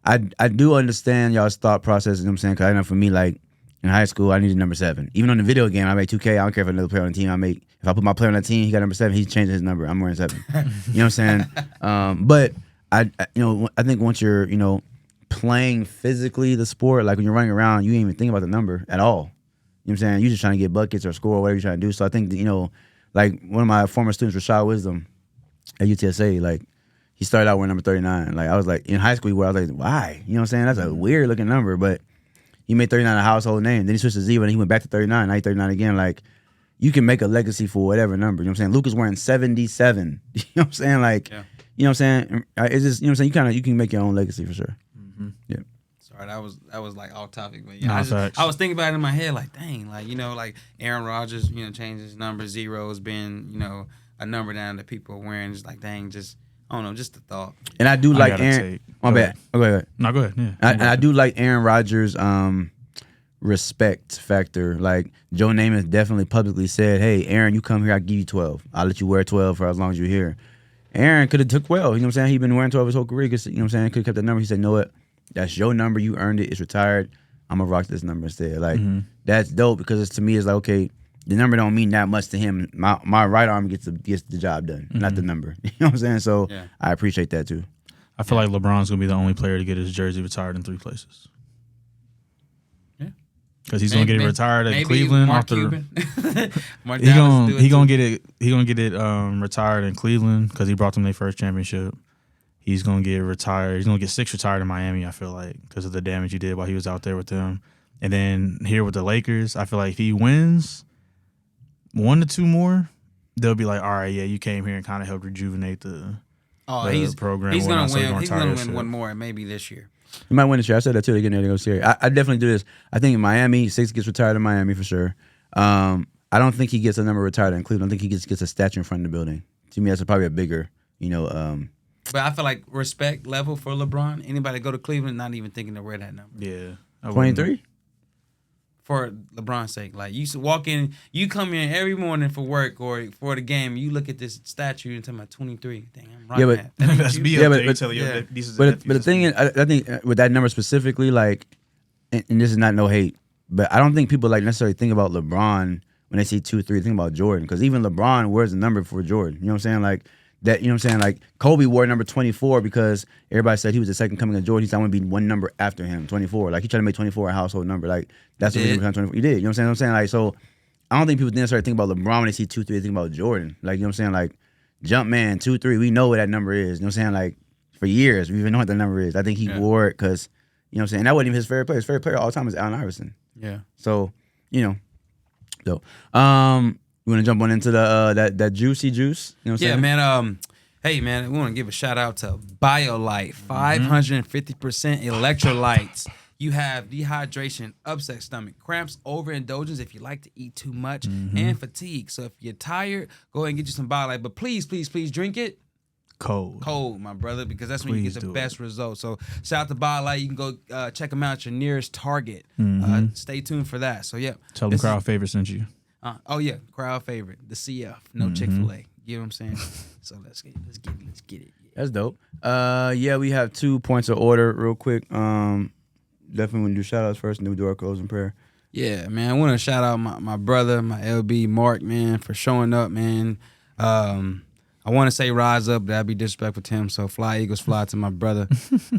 Speaker 4: I do understand y'all's thought process. You know what I'm saying? Because I know for me, like in high school, I needed number 7. Even on the video game, I make 2K. I don't care if another player on the team. If I put my player on the team, he got number 7. He's changing his number. I'm wearing 7. You know what I'm saying? But I think once you're playing physically the sport, like when you're running around, you ain't even think about the number at all. You know what I'm saying? You're just trying to get buckets or score or whatever you're trying to do. So I think like one of my former students, Rashad Wisdom, at UTSA, like he started out wearing number 39. Like I was like in high school where I was like, why? You know what I'm saying? That's a weird looking number, but he made 39 a household name. Then he switched to 0 and he went back to 39. Now he's 39 again. Like you can make a legacy for whatever number. You know what I'm saying? Luke is wearing 77. You know what I'm saying? Like, you know what I'm saying? It's just, you know what I'm saying? You can make your own legacy for sure. Mm-hmm. Yeah.
Speaker 2: Sorry, that was like off topic, but yeah, I was thinking about it in my head, like, dang, like like Aaron Rodgers, changed his number. 0 has been, a number down that people are wearing. Just like, dang, just I don't know, just the thought. And I do like Aaron. My bad. Oh, go ahead.
Speaker 3: No, go ahead. Yeah.
Speaker 4: I do like Aaron Rodgers' respect factor. Like Joe Namath definitely publicly said, "Hey, Aaron, you come here, I'll give you 12. I'll let you wear 12 for as long as you're here." Aaron could have took 12. You know what I'm saying? He'd been wearing 12 his whole career. You know what I'm saying? Could have kept that number. He said, "Know what? That's your number. You earned it. It's retired. I'm gonna rock this number instead." Like that's dope because to me it's like, okay, the number don't mean that much to him. My right arm gets the job done, not the number. You know what I'm saying? So I appreciate that too.
Speaker 3: I feel like LeBron's gonna be the only player to get his jersey retired in 3 places. Yeah, because he's gonna get it retired at Cleveland.
Speaker 2: Mark
Speaker 3: Cuban.
Speaker 2: He
Speaker 3: gonna get it. He gonna get it retired in Cleveland because he brought them their first championship. He's gonna get retired. He's gonna get 6 retired in Miami. I feel like because of the damage he did while he was out there with them. And then here with the Lakers, I feel like if he wins 1 to 2 more, they'll be like, all right, yeah, you came here and kind of helped rejuvenate the program.
Speaker 2: He's gonna win. He's gonna win 1 more, maybe this year.
Speaker 4: He might win this year. I said that too. They're getting ready to go serious. I definitely do this. I think in Miami, 6 gets retired in Miami for sure. I don't think he gets a number retired in Cleveland. I think he gets a statue in front of the building. To me, that's probably a bigger,
Speaker 2: But I feel like respect level for LeBron. Anybody go to Cleveland, not even thinking to wear that number.
Speaker 3: Yeah,
Speaker 4: 23.
Speaker 2: For LeBron's sake, like you walk in, you come in every morning for work or for the game, you look at this statue and tell me 23. Dang, I'm right.
Speaker 4: Yeah, but
Speaker 3: that's me.
Speaker 4: But the thing is, I think with that number specifically, like, and this is not no hate, but I don't think people like necessarily think about LeBron when they see 2, 3. Think about Jordan because even LeBron wears a number for Jordan. You know what I'm saying? Like. That, you know what I'm saying? Like, Kobe wore number 24 because everybody said he was the second coming of Jordan. He said, I want to be 1 number after him, 24. Like, he tried to make 24 a household number. Like, that's what he became 24. He did. You know what I'm saying? Like, so, I don't think people necessarily think about LeBron when they see 2, 3. They think about Jordan. Like, you know what I'm saying? Like, Jumpman, 2, 3. We know what that number is. You know what I'm saying? Like, for years, we even know what that number is. I think he wore it because, you know what I'm saying? And that wasn't even his favorite player. His favorite player all the time is Allen Iverson.
Speaker 2: Yeah.
Speaker 4: So, so, you want to jump on into the that juicy juice? You know what I'm saying?
Speaker 2: Man. Hey, man, we want to give a shout out to BioLite. 550% electrolytes. You have dehydration, upset stomach, cramps, overindulgence if you like to eat too much, and fatigue. So if you're tired, go ahead and get you some BioLite. But please, please, please drink it cold, my brother, because that's when you get the best results. So shout out to BioLite. You can go check them out at your nearest Target. Stay tuned for that. So yeah,
Speaker 3: tell them crowd favorite sent you.
Speaker 2: Crowd favorite, the CF, no Chick-fil-A. You know what I'm saying? So let's get it. Yeah.
Speaker 4: That's dope. We have 2 points of order real quick. Definitely want to do shout outs first and then we do our closing prayer.
Speaker 2: Yeah, man. I want to shout out my brother, my LB Mark, man, for showing up, man. I want to say rise up, but that'd be disrespectful to him. So fly Eagles fly to my brother.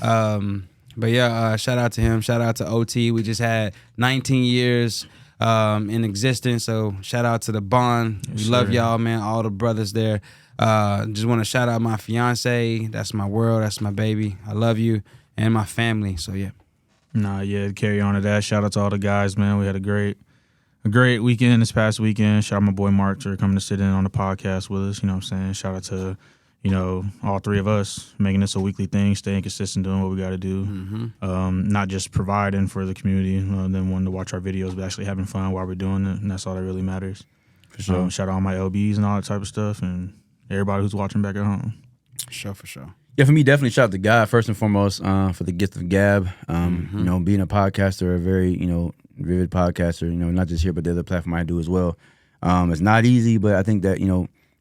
Speaker 2: But yeah, shout out to him. Shout out to OT. We just had 19 years in existence. So shout out to the bond. We love y'all, man. All the brothers there. Just want to shout out my fiance. That's my world. That's my baby. I love you and my family. So yeah.
Speaker 3: Carry on to that. Shout out to all the guys, man. We had a great weekend this past weekend. Shout out my boy Mark for coming to sit in on the podcast with us. You know what I'm saying? Shout out to, all 3 of us making this a weekly thing, staying consistent, doing what we got to do. Not just providing for the community, then wanting to watch our videos, but actually having fun while we're doing it. And that's all that really matters.
Speaker 4: For sure.
Speaker 3: Shout out all my LBs and all that type of stuff, and everybody who's watching back at home.
Speaker 2: For sure.
Speaker 4: Yeah, for me, definitely shout out to God first and foremost for the gift of gab. You know, being a podcaster, a very vivid podcaster. You know, not just here but the other platform I do as well. It's not easy, but I think that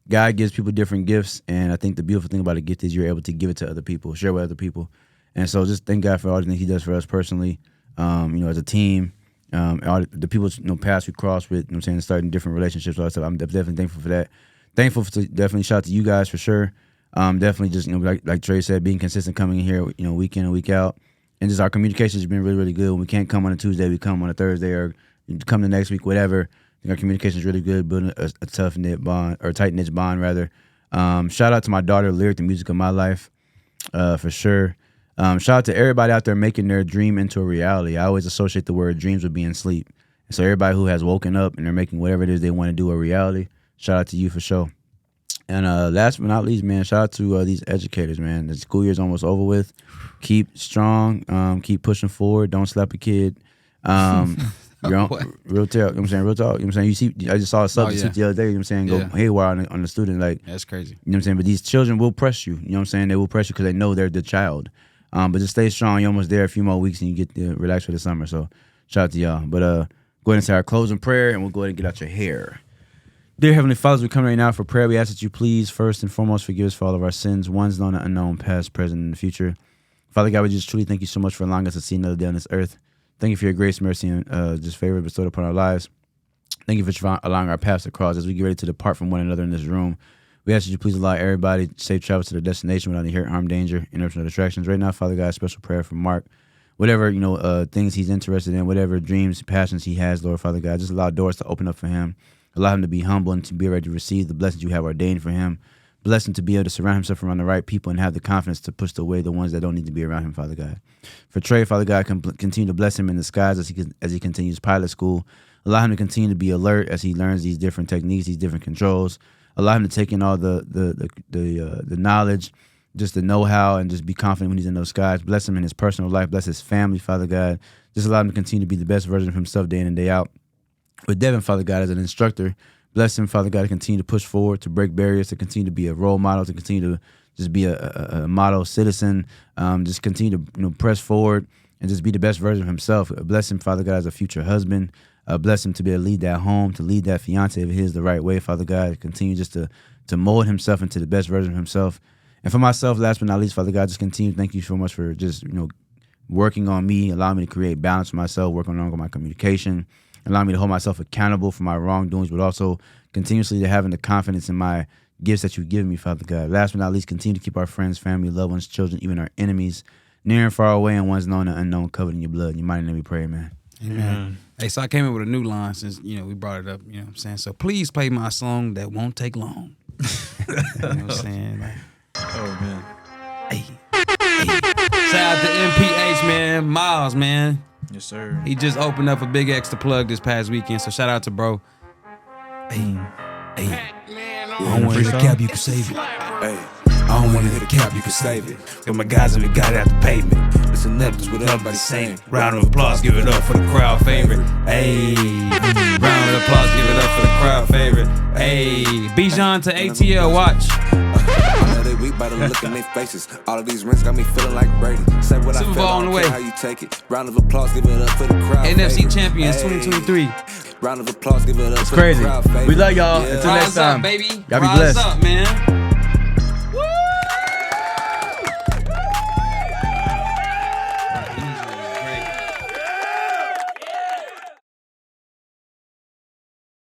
Speaker 4: God gives people different gifts, and I think the beautiful thing about a gift is you're able to give it to other people, share with other people, and so just thank God for all the things He does for us personally. As a team, all the people paths we cross with. I'm saying, starting different relationships. All that stuff. I'm definitely thankful for that. Thankful to definitely shout out to you guys for sure. Definitely just like Trey said, being consistent, coming in here week in and week out, and just our communication has been really, really good. When we can't come on a Tuesday, we come on a Thursday, or come the next week, whatever. I think our communication is really good, building a tough knit bond, or tight knit bond rather. Shout out to my daughter, Lyric, the music of my life, for sure. Shout out to everybody out there making their dream into a reality. I always associate the word dreams with being sleep, and so everybody who has woken up and they're making whatever it is they want to do a reality. Shout out to you for sure. And last but not least, man, shout out to these educators, man. The school year's almost over with. Keep strong. Keep pushing forward. Don't slap a kid. You're on, real talk. You know what I'm saying? Real talk. You know what I'm saying? You see, I just saw a substitute the other day. You know what I'm saying? Go haywire on the student. Like,
Speaker 2: that's crazy.
Speaker 4: You know what I'm saying? But these children will press you. You know what I'm saying? They will press you because they know they're the child. But just stay strong. You're almost there. A few more weeks and you get to relax for the summer. So shout out to y'all. But go ahead and say our closing prayer, and we'll go ahead and get out your hair. Dear Heavenly Father, as we come right now for prayer, we ask that you please, first and foremost, forgive us for all of our sins, ones known and unknown, past, present, and the future. Father God, we just truly thank you so much for allowing us to see another day on this earth. Thank you for your grace, mercy, and just favor bestowed upon our lives. Thank you for allowing our paths to cross as we get ready to depart from one another in this room. We ask that you please allow everybody safe travels to their destination without any hurt, harm, danger, interruption, or distractions. Right now, Father God, special prayer for Mark. Whatever, things he's interested in, whatever dreams, passions he has, Lord, Father God, just allow doors to open up for him. Allow him to be humble and to be ready to receive the blessings you have ordained for him. Bless him to be able to surround himself around the right people and have the confidence to push away the ones that don't need to be around him, Father God. For Trey, Father God, continue to bless him in the skies as he continues pilot school. Allow him to continue to be alert as he learns these different techniques, these different controls. Allow him to take in all the knowledge, just the know-how, and just be confident when he's in those skies. Bless him in his personal life. Bless his family, Father God. Just allow him to continue to be the best version of himself day in and day out. With Devin, Father God, as an instructor, bless him, Father God, to continue to push forward, to break barriers, to continue to be a role model, to continue to just be a model citizen, just continue to press forward and just be the best version of himself. Bless him, Father God, as a future husband. Bless him to be able to lead that home, to lead that fiance of his the right way, Father God. Continue just to mold himself into the best version of himself. And for myself, last but not least, Father God, just continue. Thank you so much for just working on me, allowing me to create balance for myself, working on my communication. Allow me to hold myself accountable for my wrongdoings, but also continuously to having the confidence in my gifts that you've given me, Father God. Last but not least, continue to keep our friends, family, loved ones, children, even our enemies, near and far away, and ones known and unknown, covered in your blood. In your mighty name we pray, man.
Speaker 2: Amen. Hey, so I came in with a new line since, we brought it up, you know what I'm saying? So please play my song that won't take long. You know what I'm saying? Like,
Speaker 3: Oh, man.
Speaker 2: hey. Shout out to MPH, man. Miles, man.
Speaker 3: Yes, sir.
Speaker 2: He just opened up a Big X to plug this past weekend, so shout out to bro. Hey. I don't want to hit a cap, you can save it.
Speaker 1: Hey, I don't wanna hit a cap, you can save it. Got my guys and we got it out the pavement. Listen up, that's what everybody's saying.
Speaker 2: Round of applause, give it up for the crowd favorite. Hey. Round of applause, give it up for the crowd favorite. Hey. Bijan to ATL, watch.
Speaker 1: They weak by the look in their faces. All of these rings got me feeling like Brady. Say what
Speaker 2: Super
Speaker 1: I feel,
Speaker 2: Bowl
Speaker 1: I
Speaker 2: on
Speaker 1: don't
Speaker 2: the
Speaker 1: care
Speaker 2: way.
Speaker 1: how you take it. Round of applause, give it up for the crowd.
Speaker 2: NFC
Speaker 1: favorite.
Speaker 2: Champions
Speaker 1: Hey.
Speaker 2: 2023.
Speaker 1: Round of applause, give it up
Speaker 4: It's
Speaker 1: for
Speaker 4: crazy.
Speaker 1: the crowd favorite.
Speaker 4: We love y'all.
Speaker 1: Yeah.
Speaker 4: Until next
Speaker 2: Rise up,
Speaker 4: time.
Speaker 2: baby.
Speaker 4: Y'all be
Speaker 2: Rise
Speaker 4: blessed.
Speaker 2: up, man.